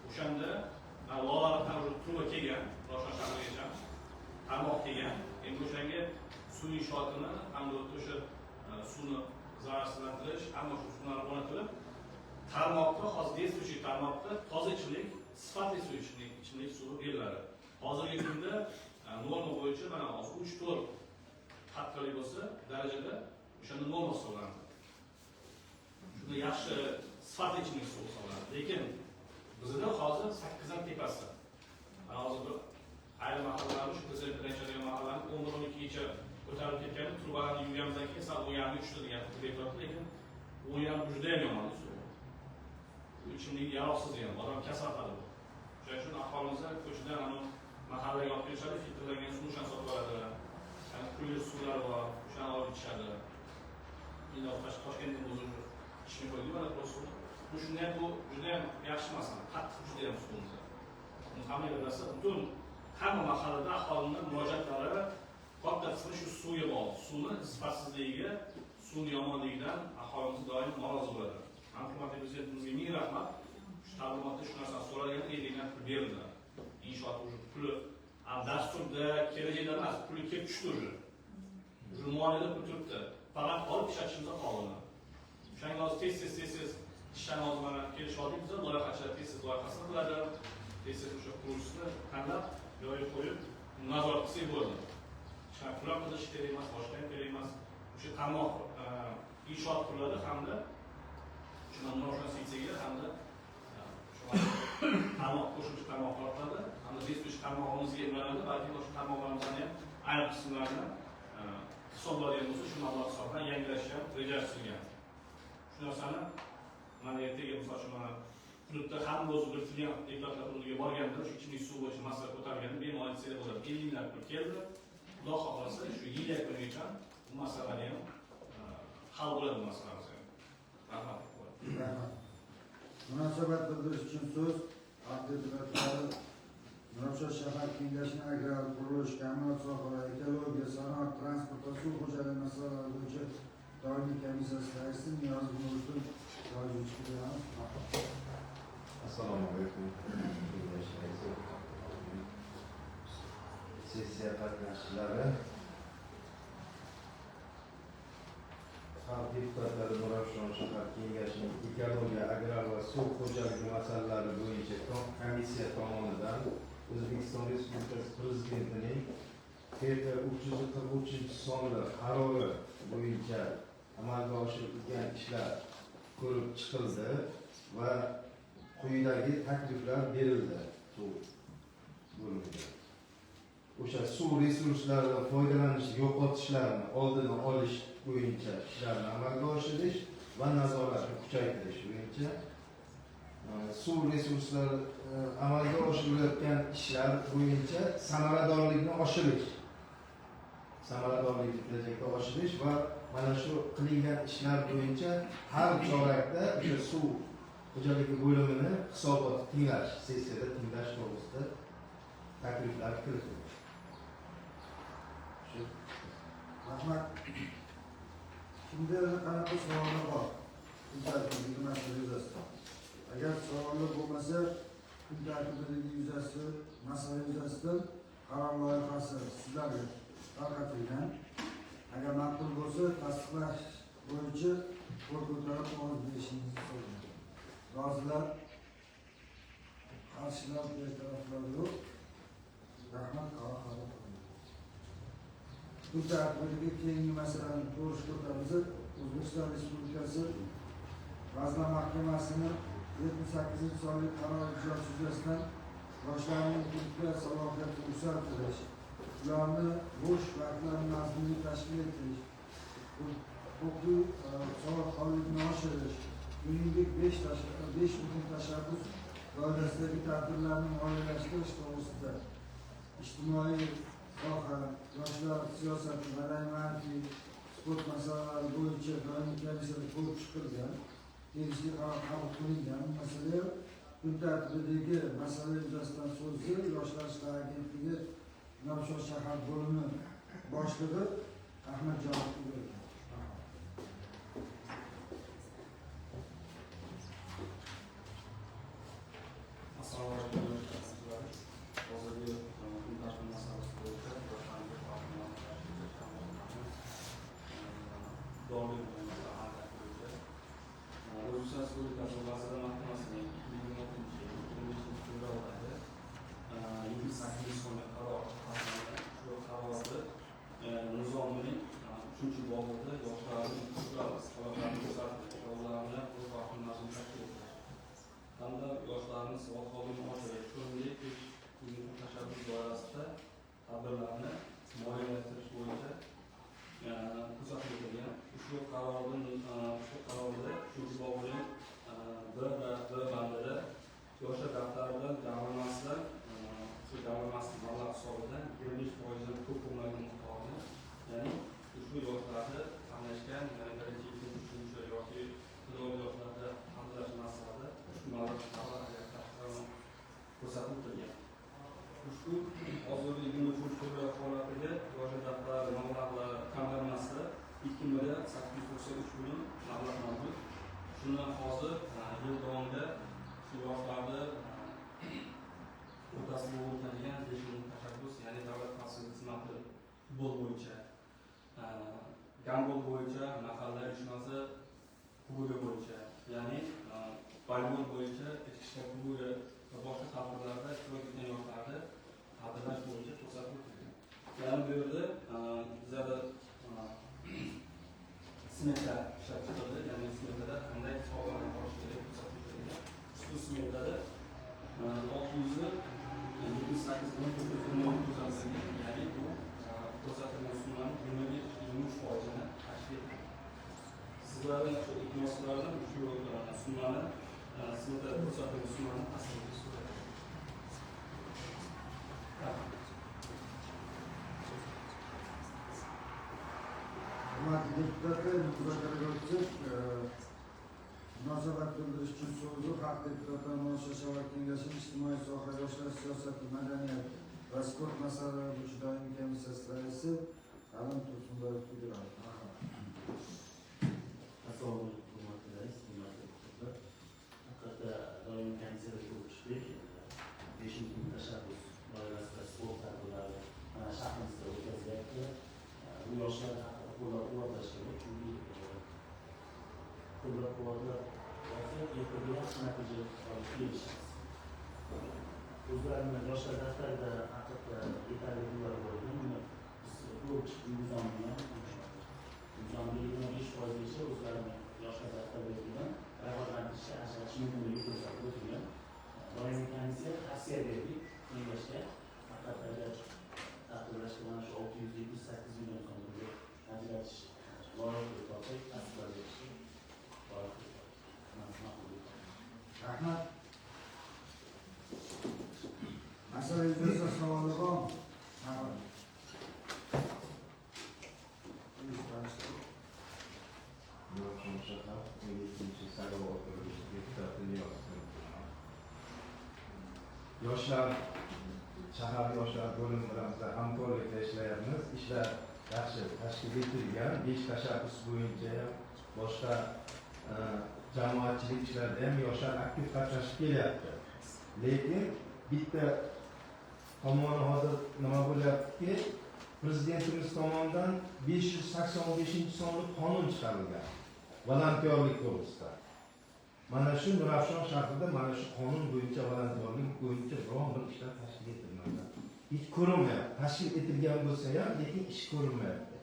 O'shanda lolar ham truba kelgan, Roshon shahrigacha tarmoq kelgan. Endi o'shanga suv inshotini hamda o'sha suvni zararsizlantirish, hamma shu suvlar o'rnatilib, tarmoqda hozir действующий tarmoqda toza ichimlik, sifatli suv ichimlik suvi beriladi. Hozirgi kunda norma bo'yicha mana 3-4 qattiqlik bo'lsa, darajada o'shanda norma hisoblanadi. Shunda yaxshi sifatli ichimlik suvi hisoblanadi. Lekin bizda hozir 8 dan tepasi. Hozir ayrim mahallalar shu prezidentlarning mahallani 11-12 gacha ko'tarib ketgan, trubalarni yuvganimizdan keyin sal 10.5 tushdi degan fikr aytyapti, lekin 10.5 juda ham yomon suv. Bu ichimlik yaroqsiz ham, odam kasal qiladi. Shuning uchun aholimiz ko'chadan mahallaga olib kelishadi, filtrlangan suv o'shan sotib oladi. Yani quyilish suvlar bor, o'shani olib ichishadi. Endi Toshkentda o'zi ichishni qo'ydi mana bu suv. Bu shunday bu juda ham yaxshi masala, qattiq juda ham suvimiz. Uni hamma bilasa, butun hamma mahallada aholining murojaatlari katta qismi shu suvga bog'liq. Suvni sifatsizligiga, suvning yomonligidan aholimiz doim norozi bo'ladi. Hurmatli prezidentimizga ming rahmat. Shu ta'limotda shu narsani so'ragan, 50 milliard pul berildi. İnşaat puli dasturda kelajakda emas, puli kelib tushdi уже. Уже muolada pul turibdi. Faqat olib ishlatishimiz qoldi. O'shanga hozir tez ishdan hozir mana kelishdik biz, loyihachilar tez loyihasini qiladi. Tez o'sha qurilishni tanlab, joyiga qo'yib, nazorat qilsak bo'ladi. Shunday pullar qidish kerak emas, boshqa ham kerak emas. O'sha tarmoq inshoot quriladi hamda shundan munosabatiga hamda tarmoq qo'shimcha tarmoq orqali hamda diskussiya tarmog'imizga emlanadi, balki boshqa tarmoqlarimizdan ham ayrim qismlarini hisoblaydigan bo'lsa, shu mablag' hisobidan yangilash ham rejalashtirilgan. Shu narsani mana ertaga misol uchun mana hududda hamma o'zi bir tilgan deputatlar hududiga borganda shu ichimlik suv bo'yicha masala ko'targanda bemalol aytsalar bo'ladi. 50 milliard pul keldi. Xudo xohlasa shu yil yakunigacha bu masalani ham hal bo'ladi bu masalamiz. Rahmat. Munosabat bildirish uchun so'z deputatlari Nurafshon shahar kengashining agrar qurilish, kommunal sohalar, ekologiya, sanoat, transport va suv xo'jaligi masalalari bo'yicha doimiy komissiyasi raisi Niyozov Nuriddin Tojiyev. Assalomu alaykum. Sessiya qatnashchilari, xalq deputatlari Nurafshon shahar kengashining ekologiya, agrar va suv xo'jaligi masalalari bo'yicha komissiya tomonidan O'zbekiston Respublikasi Prezidentining T343-sonli qarori bo'yicha amalga oshirilgan ishlar ko'rib chiqildi va quyidagi takliflar berildi. O'sha suv resurslaridan foydalanish yo'qotishlarni oldini olish bo'yicha ishlarni amalga oshirish va nazoratni kuchaytirish bo'yicha suv resurslari amalga oshirilayotgan ishlar bo'yicha samaradorlikni oshirish, kelajakda oshirish va mana shu qilingan ishlar bo'yicha har chorakda o'sha suv xo'jaligi bo'limini hisobot tinglash, sessiyada tinglash to'g'risida takliflar kiritildi. Rahmat. Şimdi qanaqa savollar bor? Tartibdagi masala yuzasidan. Agar savollar bo'lmasa, kun tartibidagi yuzasidan, masala yuzasidan qaror loyihasi sizlarga tarqatilgan. Agar ma'qul bo'lsa, tasdiqlash bo'yicha qo'l ko'tarib ovoz berishingizni so'rayman. Rozilar, qarshilar, taraflar yo'q. Rahmat, qaror qabul qilinadi. Bu tartibdagi keyingi masalani ko'rish ko'taramiz. O'zbekiston Respublikasi Vazirlar Mahkamasining 78-sonli qarori ijrosi yuzasidan yoshlarning huquqiy salohiyatini yuksaltirish, ularni bo'sh vaqtlarini mazmunli tashkil etish, huquqiy savodxonlikni oshirish, shuningdek 5 muhim tashabbus doirasidagi tadbirlarni moliyalashtirish to'g'risida ijtimoiy soha, yoshlar siyosati, madaniy, sport masalalari bo'yicha doimiy komissiyada ko'rib chiqilgan, tegishli qaror qabul qilingan. Masala kun tartibidagi masala yuzasidan so'zni Yoshlar ishlari agentligi Navshot shahar bo'limi boshlig'i Ahmadjonovga bergan. Assalomu alaykum. Hozirgi kun tartibi masalasi bo'yicha O'zbekiston Respublikasi Vazirlar Mahkamasining 2026 fevraldagi 28 sonli qaror shu qarorda Nizomining 3-bobida yoshlarning holatlarini ko'rsatdi. Ularni o'z vaqtini tashkil etdi. Hamda yoshlarni savod holini oshirish, shuningdek bugungi tashabbus doirasida tadbirlarni moliyalashtirish bo'yicha ko'rsatib o'tilgan. Ushbu qarorda 3 bobning B bandida yoshlar daftari bilan jamlanmasdan shu jamlanmasdan mablag' hisobidan 25% ko'p bo'lmagan miqdorni, ya'ni ushbu yoshlarni tanlashgan, ya'ni birinchi, ikkinchi, uchinchi yoki qidiruv yoshlarda qamlash maqsadida ushbu mablag' ko'rsatib o'tilgan. Ushbu hozirgi kunda turli holatiga yoshlar daftari mablag'lari jamlanmasida 2,893 million mablag' mavjud. Shundan hozir yil davomida shu yoshlarni o'rtasida bo'lib o'tadigan 5 million tashabbus, ya'ni davlat xavfsizlik xizmati futbol bo'yicha, gandbol bo'yicha, mahalla uyushmasi kubogi bo'yicha, ya'ni voleybol bo'yicha, ichki ishlar kubogi va boshqa tadbirlarda ishtirok etgan yoshlarni tadbirlash bo'yicha ko'rsatib o'tilgan. Yana bu yerda bizlarda smeta ishlab chiqildi, ya'ni smetada qanday sog'lom qolish kerak ko'rsatib o'tilgan. Ushbu smetada 678 million ko'rsatilgan, ya'ni bu ko'rsatilgan summaning 23%ni tashkil etadi. Sizlarning shu iltimoslardan ushbu summani smetada ko'rsatilgan summani tasdiqlashni so'rayman. Hurmatli deputatlar, muzokaraga o'tsak, munosabat bildirish uchun so'zni Xalq deputatlar munosabat kengashining ijtimoiy soha, yoshlar siyosati, madaniyat va sport masalalari bo'yicha doimiy komissiyasi raisi Alim Tursunboyevga beradi. Assalomu alaykum, hurmatli rais, hurmatli deputatlar. Haqiqatda doimiy komissiyada ko'rib chiqdik, 5 tashabbus doirasida sport tadbirlari mana shahrimizda o'tkazilyapti. Bu yoshlar qo'llab-quvvatlash kerak, chunki qo'llab-quvvatlab ertaga yaxshi natija olishga erishamiz. O'zlarini yoshlar daftarida haqiqatda yetarli pullar bo'lgan, buni biz ko'rib chiqdik. Nizomga 25%gacha o'zlarini yoshlar daftarida bo'lgan rag'batlantirishga ajratish mumkinligi ko'rsatib o'tilgan. Doimiy komissiya tavsiya berdik kengashga, haqiqatda tadbirlashga mana shu 678 million so'mga ajratish loyiha deb topsak, tasdiqlab berishga loyiha deb Rahmat. Masala yuzasidan savollar bormi? Yoshlar shahar yoshlar bo'limi bilan hamkorlikda ishlayapmiz. Ishlar yaxshi tashkil etilgan. 5 tashabbus bo'yicha ham boshqa jamoatchilik ishlarida ham yoshlar aktiv qatnashib kelyapti. Lekin bitta tomoni hozir nima bo'lyaptiki, prezidentimiz tomonidan 585-sonli qonun chiqarilgan volontyorlik to'g'risida. Mana shu Nurafshon shahrida mana shu qonun bo'yicha volontyorlik bo'yicha biron bir ishlar tashkil etilmadi. Hech ko'rinmayapti. Tashkil etilgan bo'lsa ham, lekin ish ko'rinmayapti.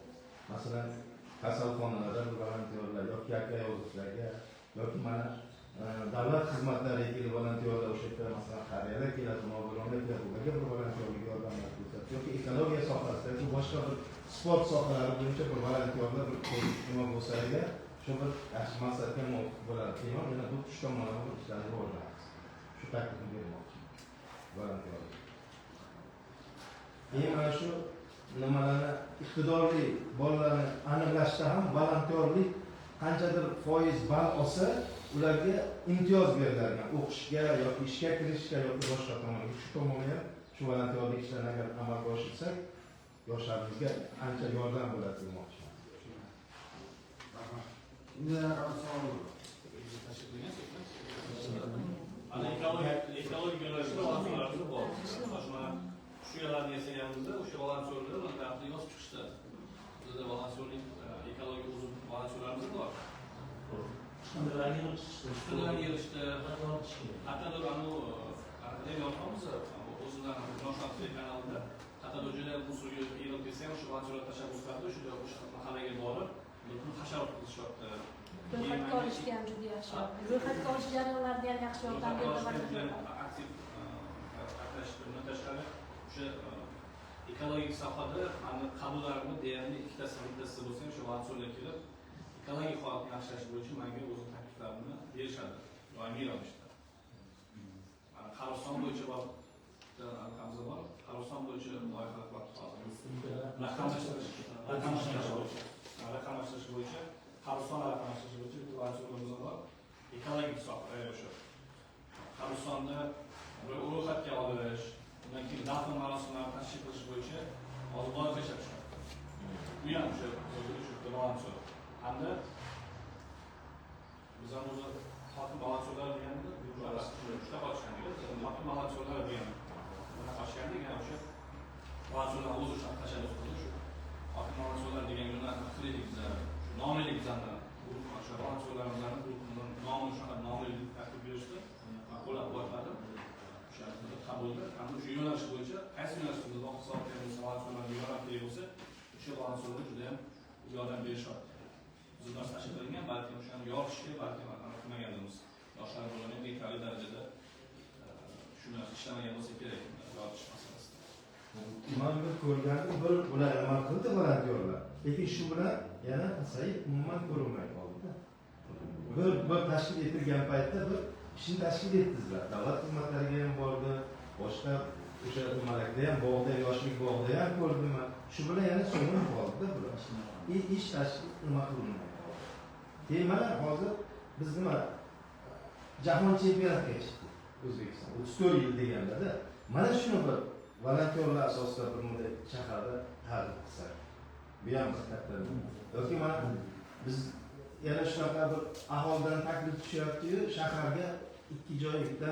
Masalan, kasalxonalarda volontyorlar yoki yozuvchilarga yoki mana davlat xizmatlariga volontyorlar o'sha yerda masalan qariyalar keladi, nogironlar keladi, ularga bir volontyorlik yordamlar ko'rsatadi yoki ekologiya sohasida yoki boshqa bir sport sohalari bo'yicha bir volontyorlar bir nima bo'lsa agar shu bir yaxshi maqsadga muvofiq bo'ladi. Keyin yana bu uch tomonlama bir ishlarni rivojlanamiz. Shu taklifni bermoqchiman. Volontyorlik. keyin mana shu nimalarni iqtidorli bolalarni aniqlashda ham volontyorlik qanchadir foiz ball olsa ularga imtiyoz beriladigan o'qishga yoki ishga kirishga yoki boshqa tomonga shu tomonga shu volontyorlik ishlarini agar amalga oshirsak yoshlarimizga ancha yordam bo'ladi demoqchiman. Şimdi savol bor. Ana ekologik yo'nalishda volontyorlarimiz bor. Shu yerlarni yasaganimizda o'sha volontyorlar manfaatli yozib chiqishdi. Bizda volontyorlik ekologik volontyorlarimiz bor. Ular yig'ishdi. Hattodir akademiyamiz o'zidan Yoshlar kanalida hattodir juda usulga yig'ib kelsa ham shu volontyorlar tashabbus qildi, o'sha mahallaga borib, hasharot qilishyapti. Ro'yxatga olishga ham juda yaxshi. Ro'yxatga olish jarayonlarida ham yaxshi yordam beradi. Aktiv qatnashishdan tashqari o'sha ekologik sohada qabullarni deyarli ikkitasi bittasi bo'lsa ham shu volontyorlar kelib ekologik holatni yaxshilash bo'yicha menga o'z takliflarini berishadi doimiy ravishda. Qaroston bo'yicha bor, Qaroston bo'yicha loyihalar bor hozir. Raqamlashtirish bo'yicha Qaroston raqamlashtirish bo'yicha volontyorlarimiz bor. Ekologik soha o'sha Qarostonda ro'yxatga olish, undan keyin dafn marosimlarini tashkil qilish bo'yicha hozir loyiha ishlab chiqyapti. Bu ham o'sha volontyor. Hamda biz ham o'zi hokim volontyorlar deganda uchta ochgan hokim volontyorlar degan ochganda yana o'sha volontyorlar o'zi shu tashabbus qildi shu hokim volontyorlar degan yo'nalishni qildik biz shu nomiylik bizani o'sha volontyorlarimizni nomini shunaqa nomiylik tartib berishdi qo'llab-quvvatladim o'sha qabulda hamda shu yo'nalish bo'yicha qaysi yo'nalishda biz hisoblaymiz volontyorlarga yordam kerak bo'lsa o'sha volontyorlar juda ham yordam berishyapti. Bizlar tashkil qilingan, balki o'shani yorishga, balki qilmaganimiz. Yoshlar bo'lgan yetarli darajada shu narsa ishlamagan bo'lsa kerak, yorish masalasida. Man bir ko'rganim bir ular amal qildi volontyorlar. Lekin shu bilan yana pasayib umuman ko'rinmay qoldi. Bir tashkil etilgan paytda bir ishni tashkil etdingizlar. Davlat xizmatlariga ham bordi, boshqa o'sha nimalarda ham bog'da, yoshlik bog'da ham ko'rdim. Shu bilan yana so'nib qoldi bular. Ish tashkil nima qilinmay qoldi. Keyin mana hozir biz nima jahon chempionatiga chiqdik O'zbekiston. 34 yil deganda mana shuni bir volontyorlar asosida bir bunday shaharda targ'ib qilsak. Bu ham katta. Yoki mana biz yana shunaqa bir aholidan taklif tushyapti-yu, shaharga ikki joy bitta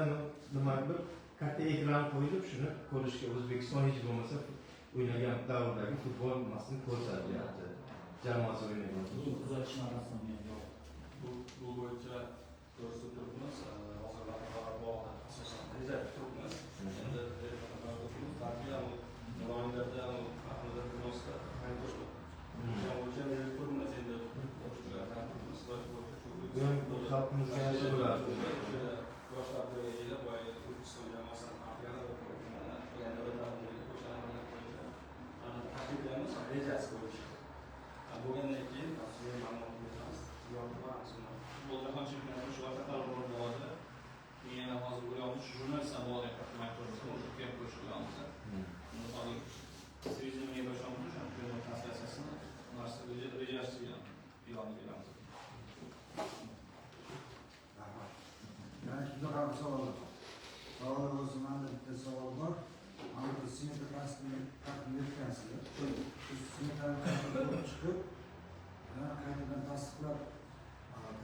nima bir katta ekran qo'yilib shuni ko'rishga O'zbekiston hech bo'lmasa o'ynagan davrdagi futbol nimasini ko'rsatyapti. Jamoasi o'ynagan. Kuzatish marosimi yo'q. Bu bo'yicha to'g'risi turibmiz. Hozirlar bog'da asosan reja turibmiz. Endi balki muloyimlarda haqida bilmasda aytishdi. O'sha yerda turibmiz endi. Bu xalqimizga yaxshi bo'ladi. Yoshlar birligiga boya O'zbekiston jamoasining takliflarimiz rejasi bo'yicha. Bo'lgandan keyin sizga ma'lumot beramiz. Bu jahon chempionati shu vaqtda qaror bo'ladi. Yana hozir bo'lyapmiz jurnalistlar bor ekan, o'sha kelib ko'rishamiz. Hozir televiziyaga boshlaymiz, o'sha translyatsiyasini rejasiga e'lon beramiz. Yani şimdi bir savol bor. Savol bo'lsa menda bitta savol bor. Mana bu smeta taqdim etgansizlar. Shu smetani chiqib, qaytadan tasdiqlab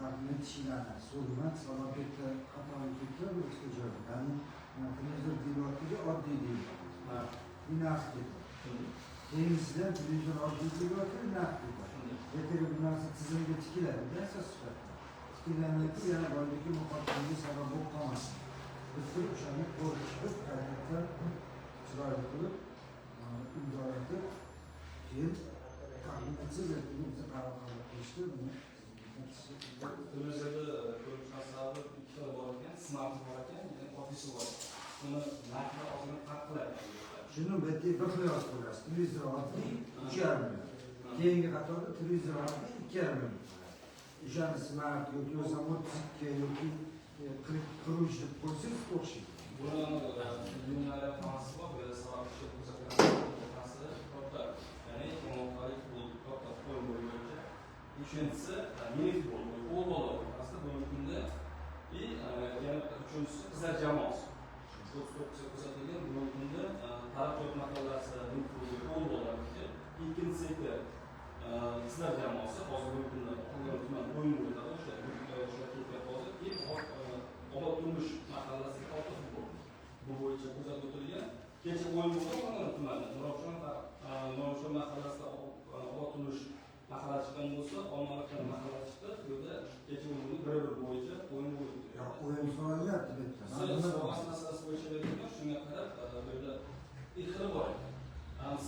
taqdim etishinglarni so'raman. Savol bitta xatolik ketdi, bu ikkita joyda. Ya'ni televizor deyilyapti, oddiy deyiladi. Bu naqd ketdi. Keyin sizlar televizor oddiy deyilyapti, naqd ketdi. Ertaga bu narsa tizimga tikiladi, asos sifatida. Tikilganlikda yana boyagi muqaddimaga sabab bo'lib qolmasin. Bitirib o'shani ko'rib chiqib, qaytadan chiroyli qilib, imzo etib, keyin taqdim etsangiz, bizni qaror qabul qilishdi. Televizorda ko'rish sababi ikkita bor ekan, smart bor ekan, yana oddiysi bor. Buni narxi ozgina farq qiladi. Shuni bir qiyos qo'yasiz. Televizor oddiy 3,5 million. Keyingi qatorda televizor oddiy 2,5 million. O'shani smart yoki bo'lmasa 32 yoki 40 deb qo'ysangiz o'xshaydi. Buni yo'nalib qolsa bor, sabab shu ko'rsatgan katta, ya'ni tomonqalik bo'ldi, katta qo'l bo'yicha. Uchinchisi mini futbol, o'g'il bola aslida bugungi kunda yana uchinchisi qizlar jamoasi. 39 ko'rsatilgan bugungi kunda taraqqiyot mahallasi o'g'il bolalarniki, ikkinchisi qizlar jamoasi hozir bugungi kunda tuman o'yin o'ynadi, o'sha turibdi hozir. Obod turmush mahallasi katta futbol. Bu bo'yicha kuzatib o'tilgan. Kecha o'yin bo'ldi tumanda. Nurafshon mahallasida obod turmush mahalla chiqqan bo'lsa, Olmaliqdan mahalla chiqdi. Bu yerda kecha o'yinni 1-1 bo'yicha o'yin bo'ldi. Yo'q, o'yin so'ralyapti bu yerda. Savob masalasi bo'yicha berilgan, shunga qarab bu yerda ixtiro bor.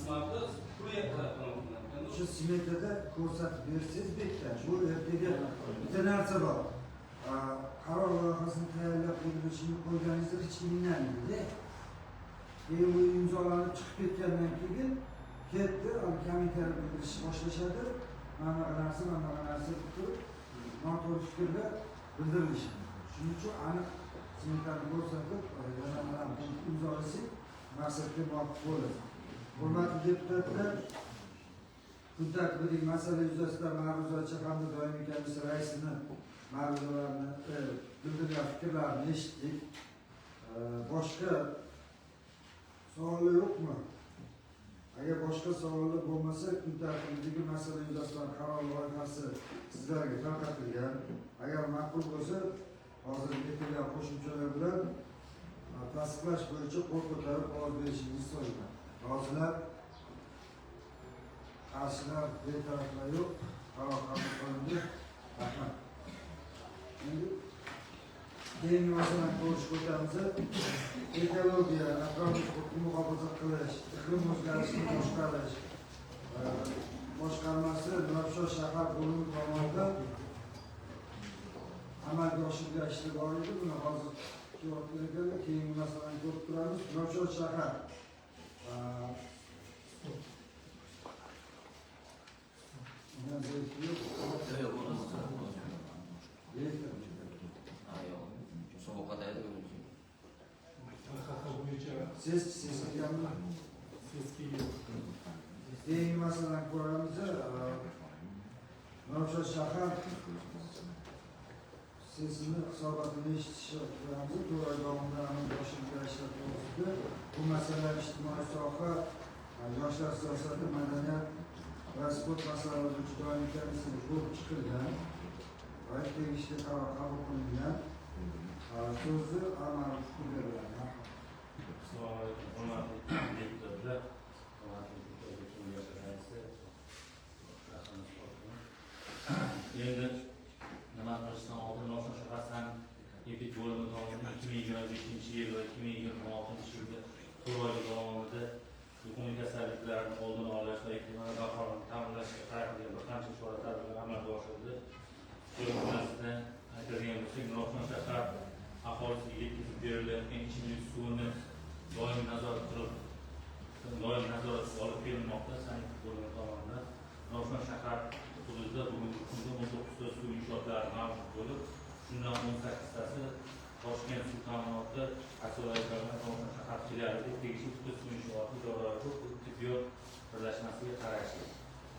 Smartda pulga qarab qolgan. Shu smetada ko'rsatib bersangiz bekda. Bu ertaga bitta narsa bor. Qaror loyihasini tayyorlab qo'yishni qo'yganingizda hech kim minmaydi. Keyin u imzolanib chiqib ketgandan keyin ketdi, kommentariy bildirishni boshlashadi. Mana bunaqa narsa turib, noto'g'ri fikrlar bildirilishi. Shuning uchun aniq smetani ko'rsatib, yana mana imzolasak, maqsadga muvofiq bo'ladi. Hurmatli deputatlar, kun tartibidagi masala yuzasidan ma'ruzachi hamda doimiy komissiya raisini ma'ruzalarini bildirgan fikrlarini eshitdik. Boshqa savollar yo'qmi? Agar boshqa savollar bo'lmasa, kun tartibidagi masala yuzasidan qaror loyihasi sizlarga tarqatilgan. Agar ma'qul bo'lsa, hozir aytilgan qo'shimchalar bilan tasdiqlash bo'yicha qo'l ko'tarib ovoz berishingizni so'rayman. Rozilar, qarshilar, betaraflar yo'q. Qaror qabul qilindi. Rahmat. Keyingi masalani ko'rishib o'tamiz. Ekologiya, atrof-muhitni muhofaza qilish, iqlim o'zgarishini boshqarish boshqarmasi Nurafshon shahar bo'limi tomonidan amalga oshirilgan ishlar bor edi. Buni hozir keyingi masalani ko'rib turamiz. Nurafshon shahar siz kelganmi? Keyingi masalani ko'ramiz. Nurafshon shahar sizni hisobotini eshitishimiz 4 oy davomida amalga oshirilgan ishlar to'g'risida bu masalalar ijtimoiy soha, yoshlar siyosati, madaniyat va sport masalalari bo'yicha doimiy komissiyaga ko'rib chiqilgan va tegishli qaror qabul qilingan. So'zni amal beriladi. Assalomu alaykum, hurmatli deputatlar, hurmatli kengash raisi, endi nima qilishdan oldin Nurafshon shahar san'at bo'limi tomonidan 2025-yil va 2026-yilda 4 oy davomida yuqumli kasalliklarni oldini olish va iqlimni barqaror ta'minlashga qaratilgan bir qancha chora-tadbirlar amalga oshirildi. Shu jumlasidan aytadigan bo'lsak, Nurafshon shahar aholisiga yetkazib berilayotgan ichimlik suvini doimiy nazorat olib kelinmoqda. San'at bo'limi tomonidan Nurafshon shahar hududida bugungi kunda 19 ta suv inshootlari mavjud bo'lib, shundan 18 tasi Toshkent suv ta'minoti Nurafshon shahar filialiga tegishli suv inshooti idoralari tibbiyot birlashmasiga qarashli.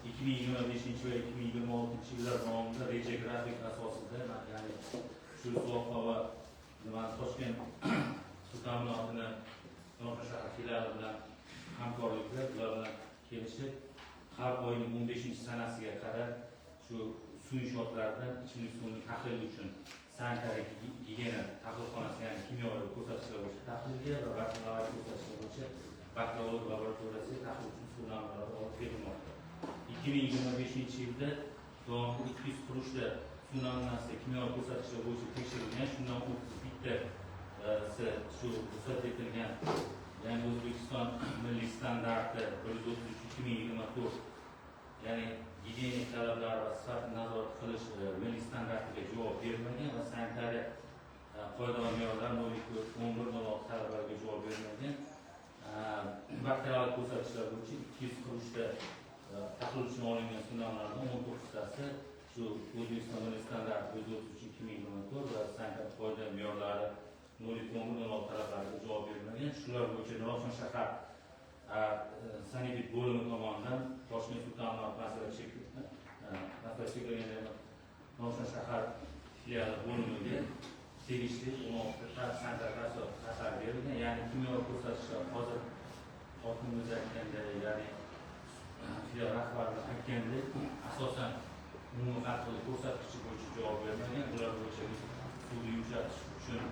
2025 va 2026 yillar davomida reja grafik asosida, ya'ni shu soha va Toshkent suv ta'minotini Nurafshon shahar filiali bilan hamkorlikda ular bilan kelishib, har oyning 15-sanasiga qadar shu suv inshootlaridan ichimlik suvining tahlili uchun sanitariya gigiyena tahlilxonasi, ya'ni kimyoviy ko'rsatkichlar bo'yicha tahlilga va bakteriologik ko'rsatkichlar bo'yicha bakteriologik laboratoriyasiga tahlil uchun suv namunalari olib kelinmoqda. 2025 yilda davomida 200 qurushda suv namunasi kimyoviy ko'rsatkichlar bo'yicha tekshirilgan. Shundan 31tasi shu ruxsat etilgan, ya'ni O'zbekiston milliy standarti 133/2024, ya'ni gigiyenik talablar va sifatni nazorat qilish milliy standartiga javob bermagan va sanitariya qoida va me'yorlar 02/11/16 talablariga javob bermagan. Bakteriologik ko'rsatkichlar bo'yicha 200 qurushda tahlil uchun olingan suv namunalaridan 19tasi shu O'zbekiston milliy standarti 133/2024 va sanitariya qoida me'yorlari 02/11/16 talablariga javob bermagan. Shular bo'yicha Nurafshon shahar sanitariya bo'limi tomonidan Toshkent Sultonov masalan cheklangan Ravshan shahar filiali bo'limiga tegishli 16 sanitariya xabar berilgan, ya'ni kimyo ko'rsatishlar hozir hokimimiz aytganda, ya'ni filial rahbari aytgandek, asosan umumiy xalqlik ko'rsatkichi bo'yicha javob bermagan, ular bo'yicha suvni yumshatish uchun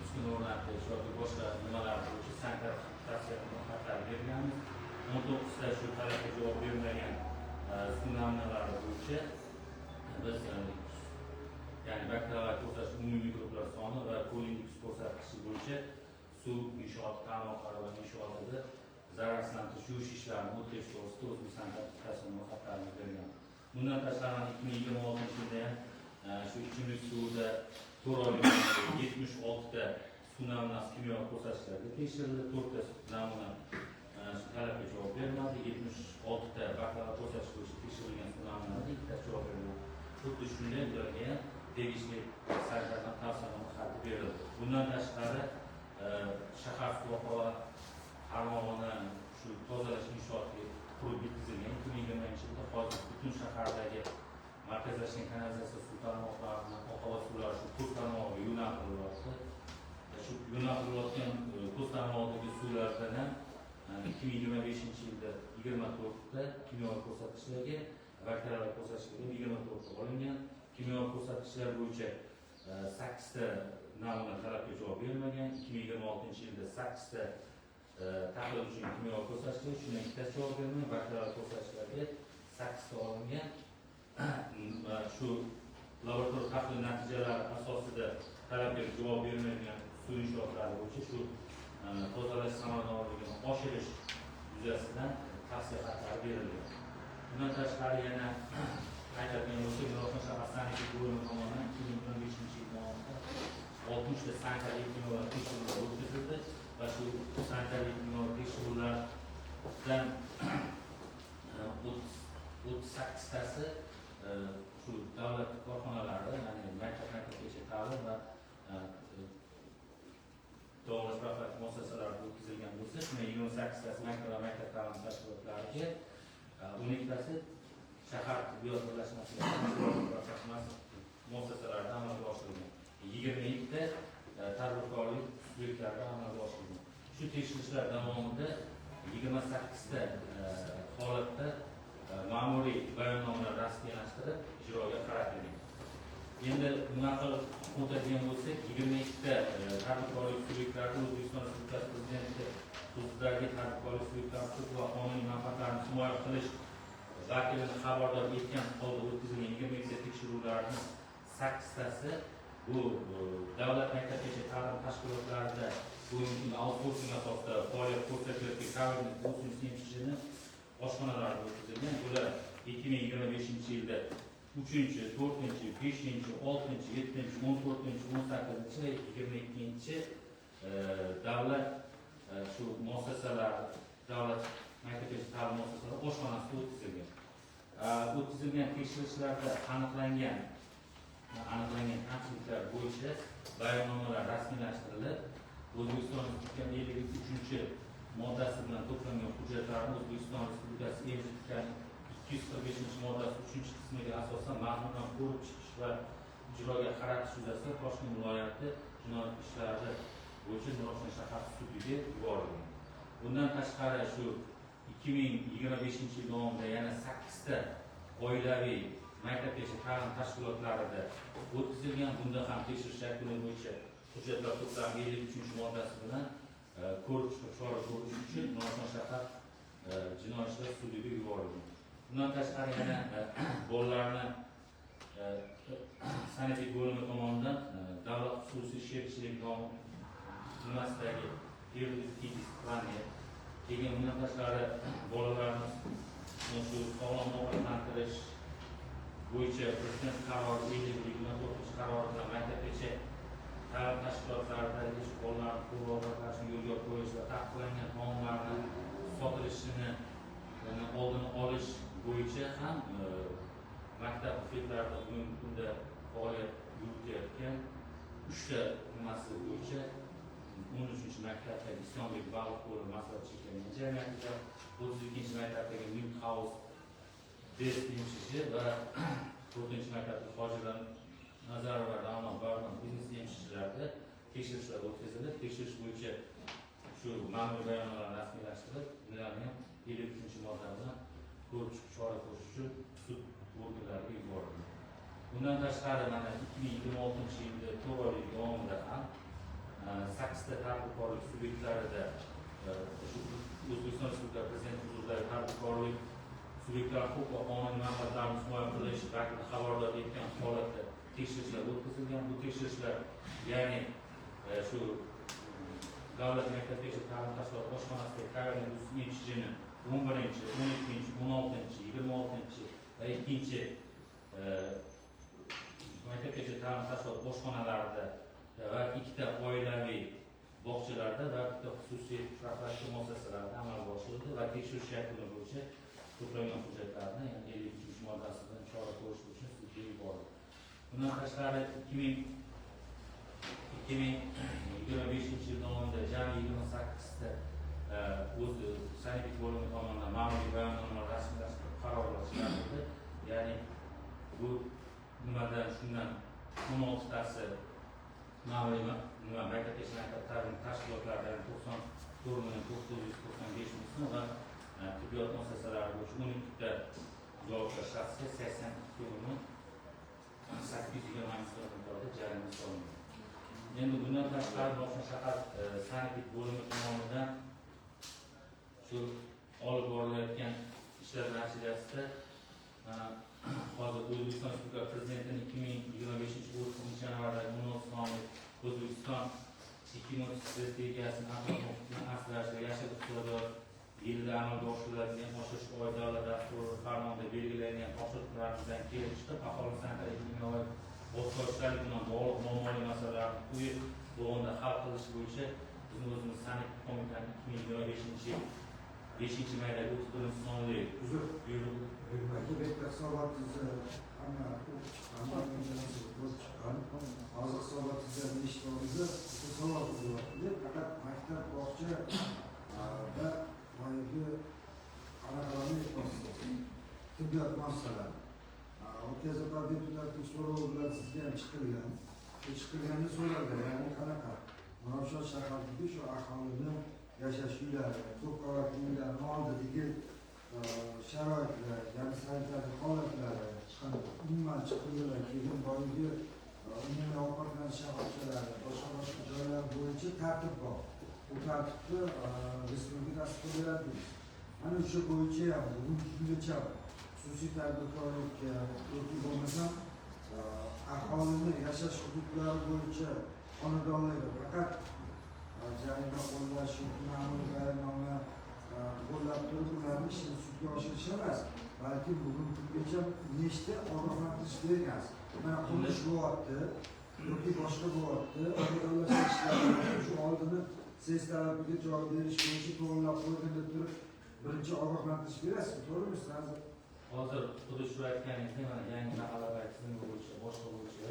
uskuna o'rnatish yoki boshqa nimalar bo'yicha sanitariya xabar berganmiz. 19 ta shu talabga javob bermagan suv namunalari bo'yicha biz ya'ni bakteriyalar ko'rsatish umumiy mikroblar soni va ko'lindeks ko'rsatkichi bo'yicha suv inshoot tarmoqlari va inshootida zararsizlantirish yuvish ishlarini o'tkazish to'g'risida O'zbekiston Konstitutsiyasining xabarini bergan. Bundan tashqari 2026 yilda ham shu ichimlik suvida 4 oylik 76 ta suv namunasi kimyo ko'rsatkichlarga tekshirildi, 4 ta namuna shu talabga javob bermadi, 76 ta bakteriyalar ko'rsatish bo'yicha tekshirilgan suv namunalariga 2 ta javob berildi. Xuddi shunday ularga ham tegishli sanitariya tavsiyanomasi xati berildi. Bundan tashqari shahar suv tarmog'ini shu tozalash inshootiga qurib bitkazilgan. 2020 yilda hozir butun shahardagi markazlashgan kanalizatsiya suv tarmoqlarini oqova suvlar shu kuz tarmog'iga yo'naltirilyapti. Shu yo'naltirilayotgan kuz tarmog'idagi suvlardan ham 2025 yilda 24 ta kimyo ko'rsatkichlarga, bakteriyalar ko'rsatkichlarga 24 ta olingan. Kimyo ko'rsatkichlar bo'yicha 8 ta namuna talabga javob bermagan. 2026 yilda 8 ta tahlil uchun kimyo ko'rsatkichlar, shundan 2 ta javob bermagan. Bakteriyalar ko'rsatkichlarga 8 ta olingan. Shu laboratoriya tahlil natijalari asosida talabga javob bermagan suv inshootlari bo'yicha shu tozalash samaradorligini oshirish yuzasidan tavsiya xatlari berilgan. Bundan tashqari yana aytadigan bo'lsak, Ravshan shahar sanitariya bo'limi tomonidan 2015 yil davomida 60 ta sanitariya kimyo tekshiruvlar o'tkazildi va shu sanitariya kimyo tekshiruvlardan 38 tasi shu davlat korxonalarida, ya'ni maktabgacha ta'lim va davlat profilaktik muassasalarida o'tkazilgan bo'lsa, shundan 28 tasi maktab va maktab ta'lim tashkilotlariga, 12 tasi shahar tibbiyot birlashmasiga muassasalarida amalga oshirilgan. 22 ta tadbirkorlik subyektlarida amalga oshirilgan. Shu tekshirishlar davomida 28 ta holatda ma'muriy bayonnomalar rasmiylashtirib ijroga qaratilgan. Endi nima qilib o'tadigan bo'lsak, 22 ta tadbirkorlik subyektlari O'zbekiston Respublikasi Prezidenti huzuridagi tadbirkorlik subyektlari huquq va qonuniy manfaatlarini himoya qilish vakilini xabardor etgan holda o'tkazilgan 22 ta tekshiruvlarning 8 tasi bu davlat maktabgacha ta'lim tashkilotlarida bugungi outsourcing asosida faoliyat ko'rsatayotgan COVID-19 emchishini oshxonalarda o'tkazilgan. Bular 2025 yilda 3-chi, 4-chi, 5-chi, 6-chi, 7-chi, 14-chi, 18-chi va 22-chi davlat shu muassasalar, davlat maktabgacha ta'lim muassasalari oshxonasida o'tkazilgan. O'tkazilgan tekshirishlarda aniqlangan kamchiliklar bo'yicha bayonnomalar rasmiylashtirilib, O'zbekiston Respublikasining 53-moddasi bilan to'plangan hujjatlarni O'zbekiston Respublikasi emizgan 245-moddasi 3-qismiga asosan mazmundan ko'rib chiqish va ijroga qaratish yuzasidan Toshkent viloyati jinoyat ishlari bo'yicha Ravshan shahar sudiga yuborilgan. Bundan tashqari shu 2025 yil davomida yana 8 ta oilaviy maktabgacha ta'lim tashkilotlarida o'tkazilgan. Bunda ham tekshirish yakuni bo'yicha hujjatlar to'plami 53-moddasi bilan ko'rib chiqib chora ko'rish uchun Ravshan shahar jinoyat ishlari sudiga yuborilgan. Bundan tashqari yana bolalarni sanitariya bo'limi tomonidan davlat xususiy sherikchilik nimasidagi disiplinariya keyin bundan tashqari bolalarni shu sog'lom ovqatlantirish bo'yicha Prezident qarori 2024 qarori bilan maktabgacha ta'lim tashkilotlaridagi bolalarni ko'rib yo'lga qo'yish va taqiqlangan taomlarni sotilishini oldini olish bo'yicha ham maktab bufetlarida bugungi kunda faoliyat yuritayotgan 3 ta nimasi bo'yicha 13-maktabdagi Islomlik baliq ko'li mas'uliyat cheklangan jamiyatida 32-chi maktabdagi Münchhaus test emshishi va 4-chi maktabdagi Hojilar Nazarova Ra'no Barman biznes emshishilarida tekshirishlar o'tkazildi. Tekshirish bo'yicha shu ma'muriy bayonotlarni rasmiylashtirib, ularni 53-modda bilan ko'rib chiqib chora ko'rish uchun sud organlariga yuborildi. Bundan tashqari mana 2026-yilda 4 oylik davomida ham 8 ta tadbirkorlik subyektlarida shu O'zbekiston Respublikasi Prezidenti huzuridagi tadbirkorlik subyektlar huquq va qonuniy manfaatlarini himoya qilish vakili xabardor etgan holatda tekshirishlar o'tkazilgan. Bu tekshirishlar ya'ni shu davlat maktabgacha ta'lim tashkilot boshqarmasidagi koronavirus emshishini 11-chi, 12-chi, 16-chi, 26-chi va 2-chi maktabgacha ta'lim tashkilot boshqarmalarida va 2 ta oilaviy bog'chalarda va 1 ta xususiy profilaktika muassasalarida amalga oshirildi va tekshirish yakuni bo'yicha to'plangan hujjatlarni, ya'ni 53 moddasi bilan chora ko'rish uchun sudga yuborildi. Bundan tashqari 2025-yil davomida jami 28 ta o'z sanitar bo'limi tomonidan ma'muriy bayonnomalar rasmiylashtirib qarorlar chiqarildi. Ya'ni bu nimadan shundan 16 tasi ma'muriy maktabgacha maktab ta'lim tashkilotlaridan 94,995 so'm va tibbiyot muassasalari bo'yicha 12 ta javobgar shaxsga 82,820 so'm miqdorida jarima solingan. Endi bundan tashqari Toshkent shahar sanitar bo'limi tomonidan shu olib borilayotgan ishlar natijasida hozir O'zbekiston Respublikasi Prezidentining 2025-30-yanvardagi 16 sonli O'zbekiston 2030 strategiyasini asrash va yashil iqtisodiyot yilida amalga oshiriladigan oshirish oid davlat dasturi farmonida belgilangan topshiriqlarimizdan kelib chiqib, aholi sanitariya-epidemiologik bosqinchilik bilan bog'liq muammoli masalalarni quyi bo'g'inda hal qilish bo'yicha bizning o'zimiz sanitariya qo'mitasi 2025-yil 5-mayda 31-sonli buyruq hozir hisobotizlarni eshitganimizda savol bo'lyapti. Faqat maktab, bog'cha va boyagi qanaqalarni aytyapsiz? Tibbiyot muassasalari. O'tkazilgan deputatning so'rovi bilan sizga ham chiqilgan. Chiqilganini so'radi, ya'ni qanaqa? Nurafshon shahardagi shu aholini yashash uylari, ko'p qavatli uylarni oldidagi sharoitlar, ya'ni sanitariya holatlari umuman chiqilgan keyin boyagi umumiy ovqatlanish shoxobchalari, boshqa joylar bo'yicha tartib bor. Bu tartibni respublika tasdiqlaydi. Mana o'sha bo'yicha ham bugungi kungacha xususiy tadbirkorlikka yoki bo'lmasa aholini yashash hududlari bo'yicha xonadonlarga faqat jarima qo'llash yoki ma'muriy bayonnoma qo'llab turib ularni ishini sudga oshirish emas, balki bugungi kungacha nechta ogohlantirish bergansiz. Mana qurilish bo'lyapti yoki boshqa bo'lyapti, shu oldini siz talabiga javob berish bo'yicha to'g'rilab qo'yganda turib birinchi ogohlantirish berasiz, to'g'rimi siz? Hozir xuddi shu aytganingizdek, mana yangi mahallalar tizimi bo'yicha, boshqa bo'yicha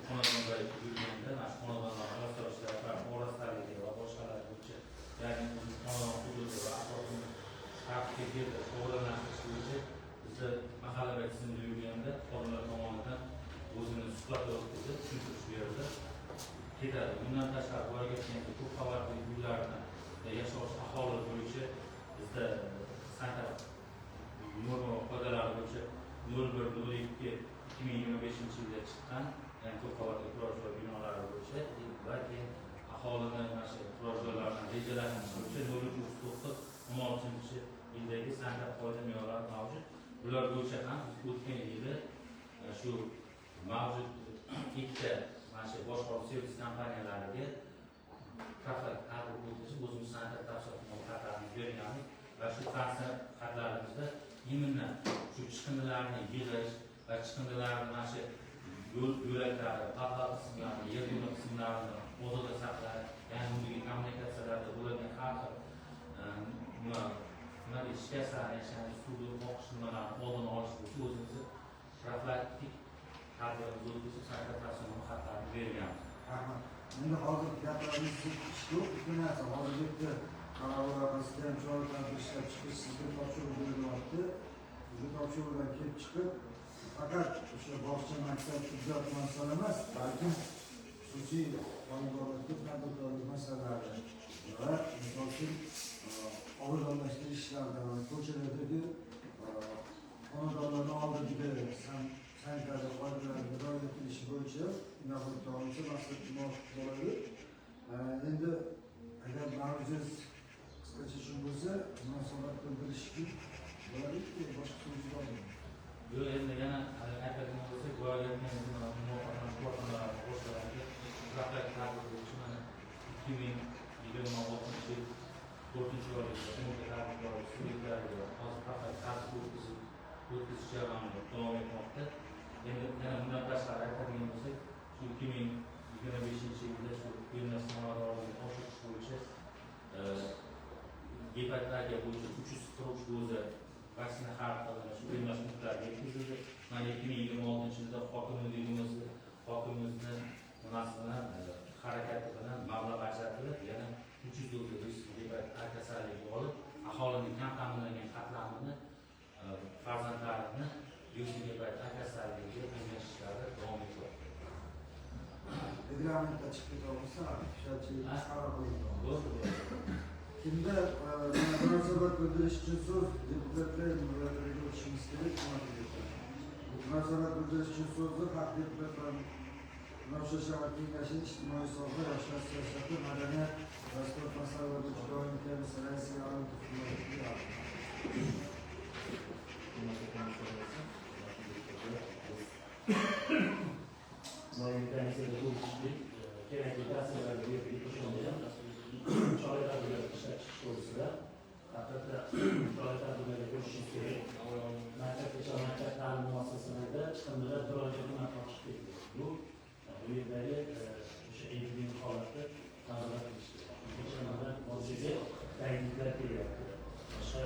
xonadonlar yurganda, mana shu xonadonlarni o'zgartirishlar, orastaligi va boshqalar bo'yicha, ya'ni xonadon hududi va atrofini tartibga keltirib, to'g'rilashtirish bo'yicha bizda mahallalar tizimida yurganda xodimlar tomonidan o'zini suhbatlar o'tkazib, tushuntirish berildi. Ketadi. Bundan tashqari boyaga aytgandek, ko'p qavatli uylarni yashovchi aholi bo'yicha bizda sanitar norma qoidalari bo'yicha 01/02/2025-yilda chiqqan, ya'ni ko'p qavatli turar joy binolari bo'yicha va keyin aholini mana shu turar joylarni rejalash bo'yicha 03/9/16-yildagi sanitar qoida me'yorlari mavjud. Bular bo'yicha ham o'tgan yili shu mavjud ikkita mana shu boshqaruv servis kompaniyalariga profilaktika o'tkazib o'zimiz sanitar tavsiyonomalarni berganmiz va shu tavsiyonomalarımizda именно shu chiqindilarni yig'ish va chiqindilarni mana shu yo'laklari, qattiq qismlarini, yer yumaloq qismlarini o'zida saqlash, ya'ni undagi kommunikatsiyalarda bo'ladigan har xil nima deyishga ya'ni suvni oqish nimalarni oldini olish bo'yicha o'zimizni profilaktik tadbirimiz o'tkazib sanitar tavsiyanoma xatlarini berganmiz. Endi hozir gaplarimiz yo'q, ikki narsa. Hozir bitta qaror loyihasida ham chora-tadbir ishlab chiqish sizga topshiriq berilyapti. Shu topshiriqdan kelib chiqib, faqat o'sha bog'cha, maktab, tibbiyot masala emas, balkim xususiy xonadonlikka tadbirkorlik masalalari va misol uchun obodonlashtirish ishlaridan ko'chalardagi xonadonlarni oldida sanitariya qoidalariga rioya etilishi bo'yicha inobatga olinishi maqsadga muvofiq bo'ladi. Endi agar mavzuingiz qisqacha shu bo'lsa, munosabat bildirish bo'ladiki, boshqa so'z bormi? Yo'q, endi yana aytadigan bo'lsak, gepatitariya bo'yicha 343 doza vaksina xarid qilinadi. Shu emlash punktlariga yetkazildi. Mana 2026 yilda hokimligimizni nimasi bilan harakati bilan mablag' ajratilib, yana 300 doza gepatit kasalligi olib, aholining kam ta'minlangan qatlamini farzandlarini gepatit kasalligiga emlash ishlari davom etmoqda. Reglamentda chiqib ketsa, shunchalik qaror qilinadi. Kimda munosabat bildirish uchun so'z deputatlar murojaatga o'tishimiz kerak. Munosabat bildirish uchun so'zni haq deputatlar Nursulton shahar kengashining ijtimoiy soha, yoshlar siyosati, madaniyat va sport masalalarida doimiy komissiya raisi Doimiy komissiyada ko'rishdik, kerakli tavsiyalarni berdik. Chora-tadbirlar ishlab chiqish to'g'risida albatta chora-tadbirlarga ko'rishimiz kerak. Maktabgacha maktab ta'lim muassasalarida chiqindilar murojaatini topshirib ketdi. Bu yerdagi o'sha epidemik holatni nazorat qilish kerak. O'shandan hozirgi tayinliklar kelyapti. Boshqa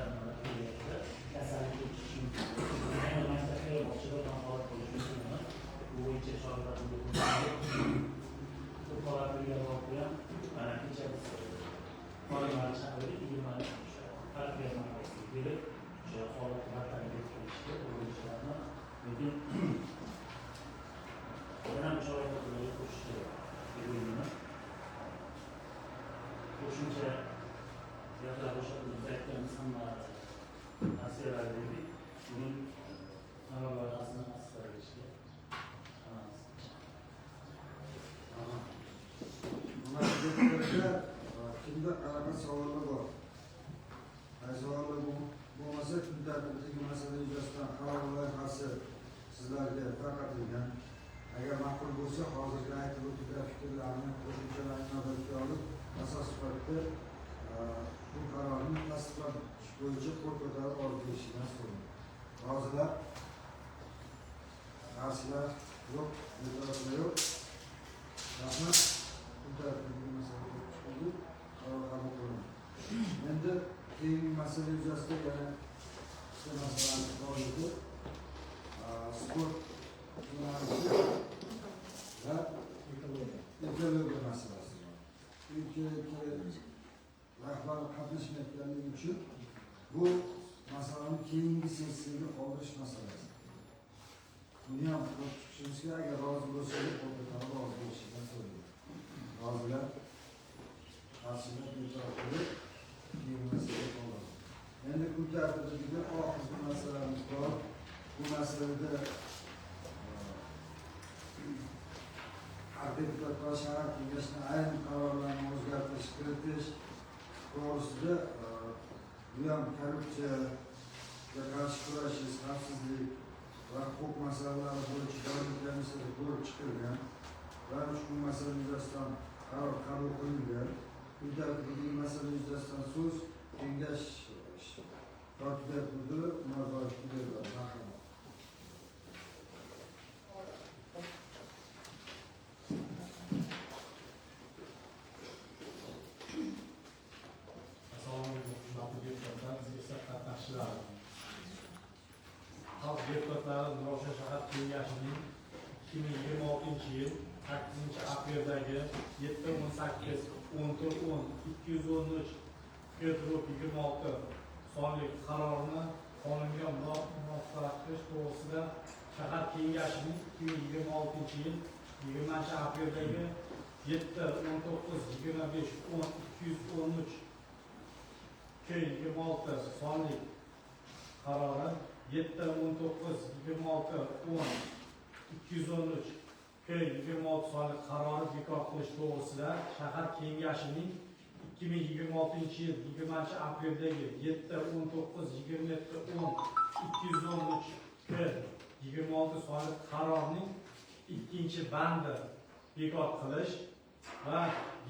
kelyapti. Kasallik o'tishi mumkin. Yana maktabga bog'chada holat bo'lishi mumkin. Bu bo'yicha chora-tadbirlar bu holatlarga ham mana kecha Qo'ymalar chaqirib, 20 partiya ma'lumotini berib, o'sha holatni bartaraf etishga urinishlarni lekin yana chora-tadbirlarga ko'rish kerak deb o'ylayman. Qo'shimcha gaplar o'sha biz aytganimiz hamma tavsiyalar berdik. Buning amal loyihasini asfaltlashga kimda qanaqa savollar bor? Savollar bo'lmasa, kun tartibidagi masala yuzasidan qaror loyihasi sizlarga tarqatilgan. Agar ma'qul bo'lsa, hozirgi aytib o'tilgan fikrlarni, qo'shimchalarni inobatga olib, asos sifatida bu qarorni tasdiqlash bo'yicha qo'l ko'tarib olib kelishingizni so'rayman. Rozilar? Qarshilar yo'q, e'tirozlar yo'q. Rahmat. Kun tartibidagi masala chiqdi. Endi keyingi masala yuzasidan yana ikkita masalamiz bor edi. Sport yo'nalishi va ekologiya masalasi bor. Ikki rahbar qatnashmayotganligi uchun bu masalani keyingi sessiyaga qoldirish masalasi. Buni ham ko'rib chiqishimizga agar rozi bo'lsangiz, rozi bo'lishidan so'rayman. Rozilar? Qarshilar e'tiroflari keyingi masalaga qo'yiladi. Endi kun tartibida oxirgi masalamiz bor. Bu masalada deputatlar shahar kengashining ayrim qarorlarini o'zgartirish kiritish to'g'risida bu ham korrupsiyaga qarshi kurashish, xavfsizlik va huquq masalalari bo'yicha doimiy komissiyada ko'rib chiqilgan va ushbu masala yuzasidan qaror qabul qilingan. Kun tartibidagi masala yuzasidan so'z kengash kotibiyat mudiri Umarzoyevga beriladi. Xalq deputatlari Nursulton shahar kengashining 2026 yil 8-aprildagi 7-18-14-10-213 Petrov 26 sonli qarorini qonunga muvofiqlashtirish to'g'risida shahar kengashining 2026 yil 20 apreldagi 7-19-25-10-213 K26 sonli qarori 7-19-26-10-213 K26 sonli qarori bekor qilish to'g'risida shahar kengashining 2026 yil 20 apreldagi 7-19-27-10-213 K26 sonli qarorining ikkinchi bandi bekor qilish va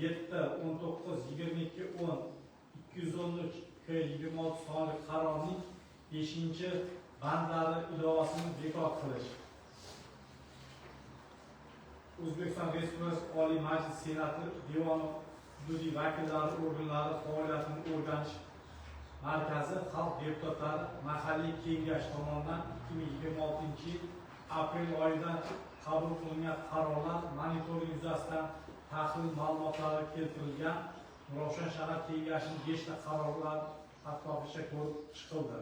7-19-22-10-213 K26 sonli qarorining 5-chi bandlari ilovasini bekor qilish. O'zbekiston Respublikasi Oliy Majlis Senati Devoni hududiy vakillari organlari faoliyatini o'rganish markazi xalq deputatlari mahalliy kengash tomonidan 2026 yil aprel oyida qabul qilingan qarorlar monitoring yuzasidan tahlil ma'lumotlari keltirilgan Nurafshon shahar kengashining 5 ta qarorlar hattoqicha ko'rib chiqildi.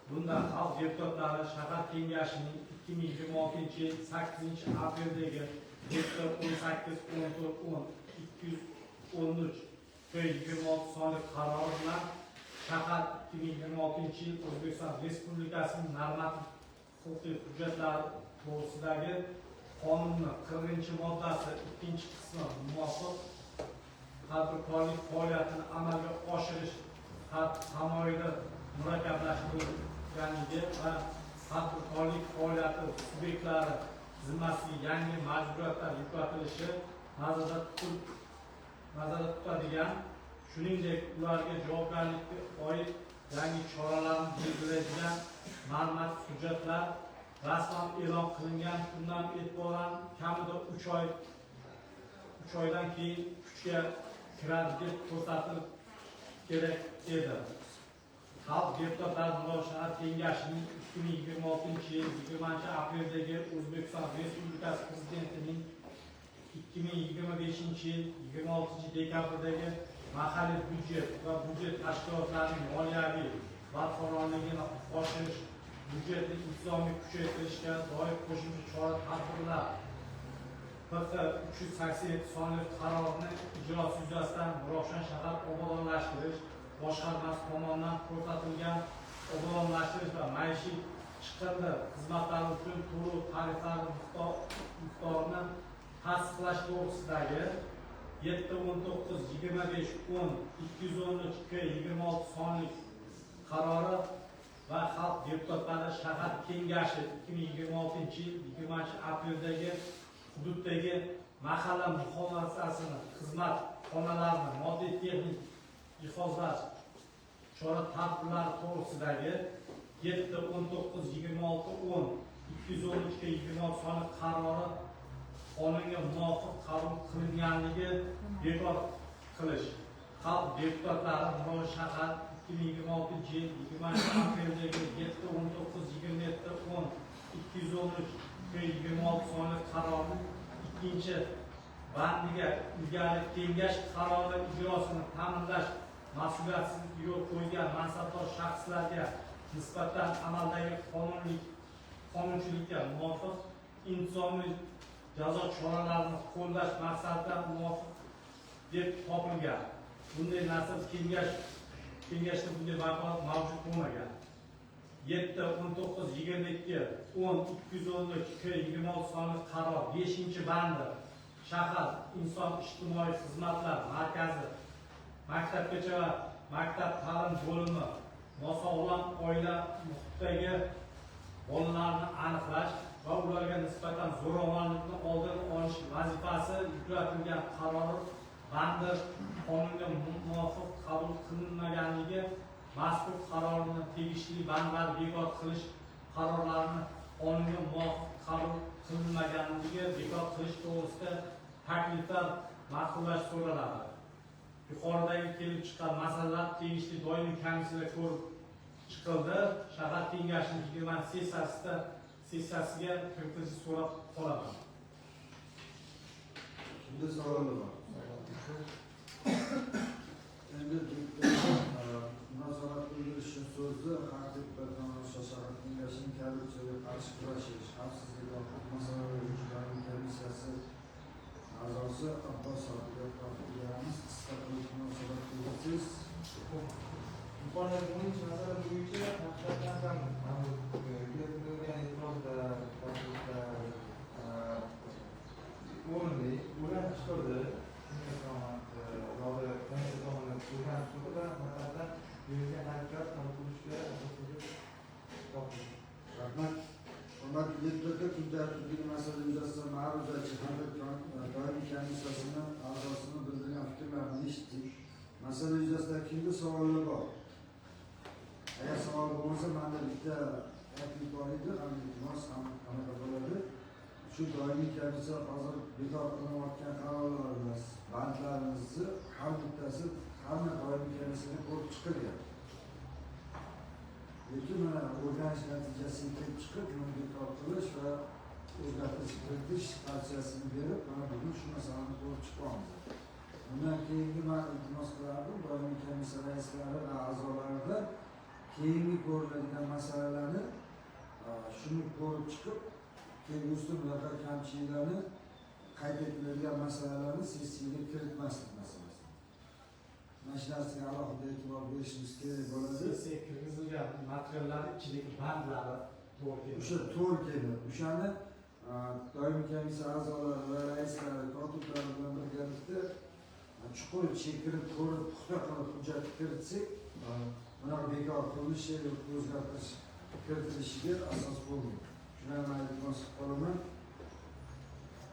Bunda xalq deputatlari shahar kengashining 2026 yil 8 apreldagi 7-18-14-10-213 K26 sonli qarori bilan shahar 2026 yil O'zbekiston Respublikasining normativ huquqiy hujjatlari to'g'risidagi qonunning 40-moddasi 2-qismi muvofiq tadbirkorlik faoliyatini amalga oshirish tamoyili murakkablashtirilganligi va tadbirkorlik faoliyati subyektlari zimmasiga yangi majburiyatlar yuklatilishi nazarda tutadigan, shuningdek ularga javobgarlikka oid yangi choralarni belgilaydigan normativ hujjatlar rasman e'lon qilingan kundan e'tiboran kamida 3 oydan keyin kuchga kiradi deb ko'rsatib kerak edi. Xalq deputatlari Nurafshon shahar kengashining 2026 yil 20 apreldagi O'zbekiston Respublikasi Prezidentining 2025 yil 26 dekabrdagi mahalliy byudjet va byudjet tashkilotlarining moliyaviy barqarorligini oshirish, byudjetni intizomiy kuchaytirishga doir qo'shimcha chora-tadbirlar PX 387 sonli qarorini ijrosi yuzasidan Nurafshon shahar obodonlashtirish boshqarmasi tomonidan ko'rsatilgan obodonlashtirish va maishiy chiqindi xizmatlari uchun to'lov tariflari miqdorini tasdiqlash to'g'risidagi 7-19-25-10-213 K26 sonli qarori va xalq deputatlari shahar kengashi 2026 yil 20 apreldagi hududdagi mahalla muhofazasini xizmat xonalarini moddiy texnik jihozlash chora-tadbirlari to'g'risidagi 7-19-26-10-213 K26 sonli qarori qonunga muvofiq qabul qilinganligi bekor qilish. Xalq deputatlari Nurafshon shahar 2026 yil 20 apreldagi 7-19-27-10-213 K26 sonli qarorining 2-chi bandiga ilgari kengash qarori ijrosini ta'minlash mas'uliyatsiz yo'l qo'ygan mansabdor shaxslarga nisbatan amaldagi qonunchilikka muvofiq intizomiy jazo choralarini qo'llash maqsadida muvofiq deb topilgan. Bunday narsa kengashda bunday vakolat mavjud bo'lmagan. 7-19-22-10-213 K26 sonli qaror 5-chi bandi shahar inson ijtimoiy xizmatlar markazi maktabgacha va maktab ta'lim bo'limi nosog'lom oila muhitidagi bolalarni aniqlash va ularga nisbatan zo'ravonlikni oldini olish vazifasi yuklatilgan qaror bandi qonunga muvofiq qabul qilinmaganligi, mazkur qarorni tegishli bandlar bekor qilish qarorlarini qonunga muvofiq qabul qilinmaganligi bekor qilish to'g'risida takliflar ma'qullash so'raladi. Yuqoridagi kelib chiqqan masalalar tegishli doimiy komissiyada ko'rib chiqildi. Shahar kengashining 20 sessiyasiga kiritish so'rab qolaman. Shunda savolim bor. Endi so'zi Xalq deputatlar Yoshlar shahar kengashining korrupsiyaga qarshi kurashish xavfsizlik va huquq masalalari bo'yicha komissiyasi a'zosi Abbos Abdullatovimiz qisqa qilib munosabat bildirsangiz. Yuqoridagi 10 masala bo'yicha haqiqatan ham keltirilgan e'tirozlar, takliflar o'rinli, ular chiqildi. Rahmat. Hurmatli deputatlar, kun tartibidagi masala yuzasidan ma'ruzachi hamda doimiy komissiyasining a'zosini bildirgan fikrlarini eshitdik. Masala yuzasidan kimda savollar bor? Agar savol bo'lmasa, menda bitta taklif bor edi, iltimos qanaqa bo'ladi? Shu doimiy komissiya hozir bekor qilinayotgan qarorlarimiz, bandlarimizni har bittasi hamma doimiy komissiyaga ko'rib chiqilgan. Lekin mana o'rganish natijasiga kelib chiqib, buni bekor qilish va o'zgartirish kiritish tavsiyasini berib, mana bugun shu masalani ko'rib chiqamiz. Bundan keyingi men iltimos qilardim, doimiy komissiya raislari va a'zolarida keyingi ko'riladigan masalalarni shuni ko'rib chiqib, keyin ustidan kamchiliklarni qayd etiladigan masalalarni sessiyaga kiritmaslik masalasi. Mana shu narsaga alohida e'tibor berishimiz kerak bo'ladi. Sessiyaga kirgizilgan materiallarni ichidagi bandlari to'g'ri keladi. O'sha to'g'ri keladi. O'shani doimiy komissiya a'zolari va raislari, kotiblari bilan birgalikda chuqur chekirib ko'rib, puxta qilib hujjat kiritsak, mana bekor qilinishi yoki o'zgartirish kiritilishiga asos bo'lmaydi. Shundan men iltimos qolaman.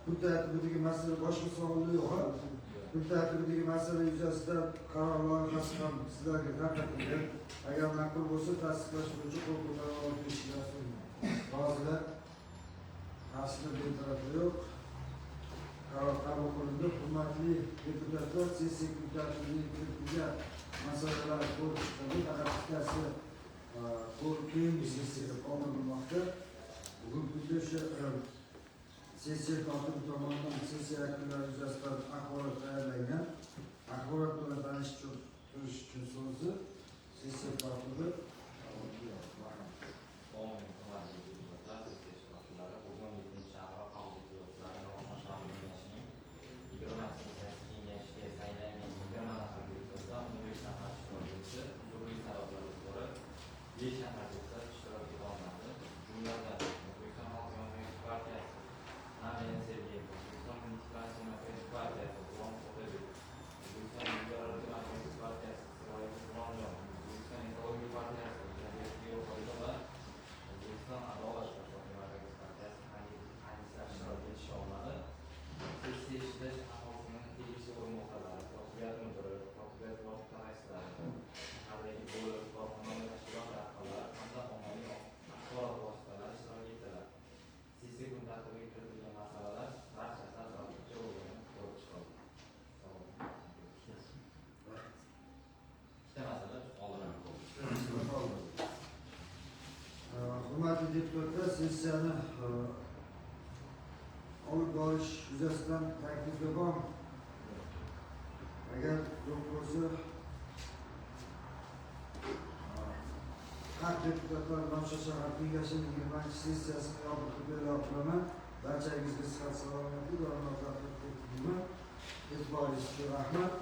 Bu tartibidagi masala boshqa savollar yo'q. Bu tartibidagi masala yuzasidan qaror loyihasi ham sizlarga tarqatilgan. Agar ma'qul bo'lsa, tasdiqlash bo'yicha qo'l ko'tarib olib kelishingizni hozirda qarshilik belgilari yo'q. Qaror qabul qilindi. Hurmatli deputatlar, sessiya kun tartibiga kiritilgan masalalar ko'rib chiqildi. Bittasi keyingi sessiyada qoldirilmoqda. Bugungi kunda o'sha sessiya kotibi tomonidan sessiya yakunlari yuzasidan axborot tayyorlangan. Axborot bilan tanishtirish uchun so'zni sessiya kotibi hurmatli deputatlar, sessiyani olib borish yuzasidan takliflar bormi? Agar yo'q bo'lsa, Xalq deputatlar Yoshlar shahar kengashining 20-sessiyasini yopiq qilib e'lon qilaman. Barchangizga sihat salomatlik va muvaffaqiyat tilayman. E'tiboringiz uchun rahmat.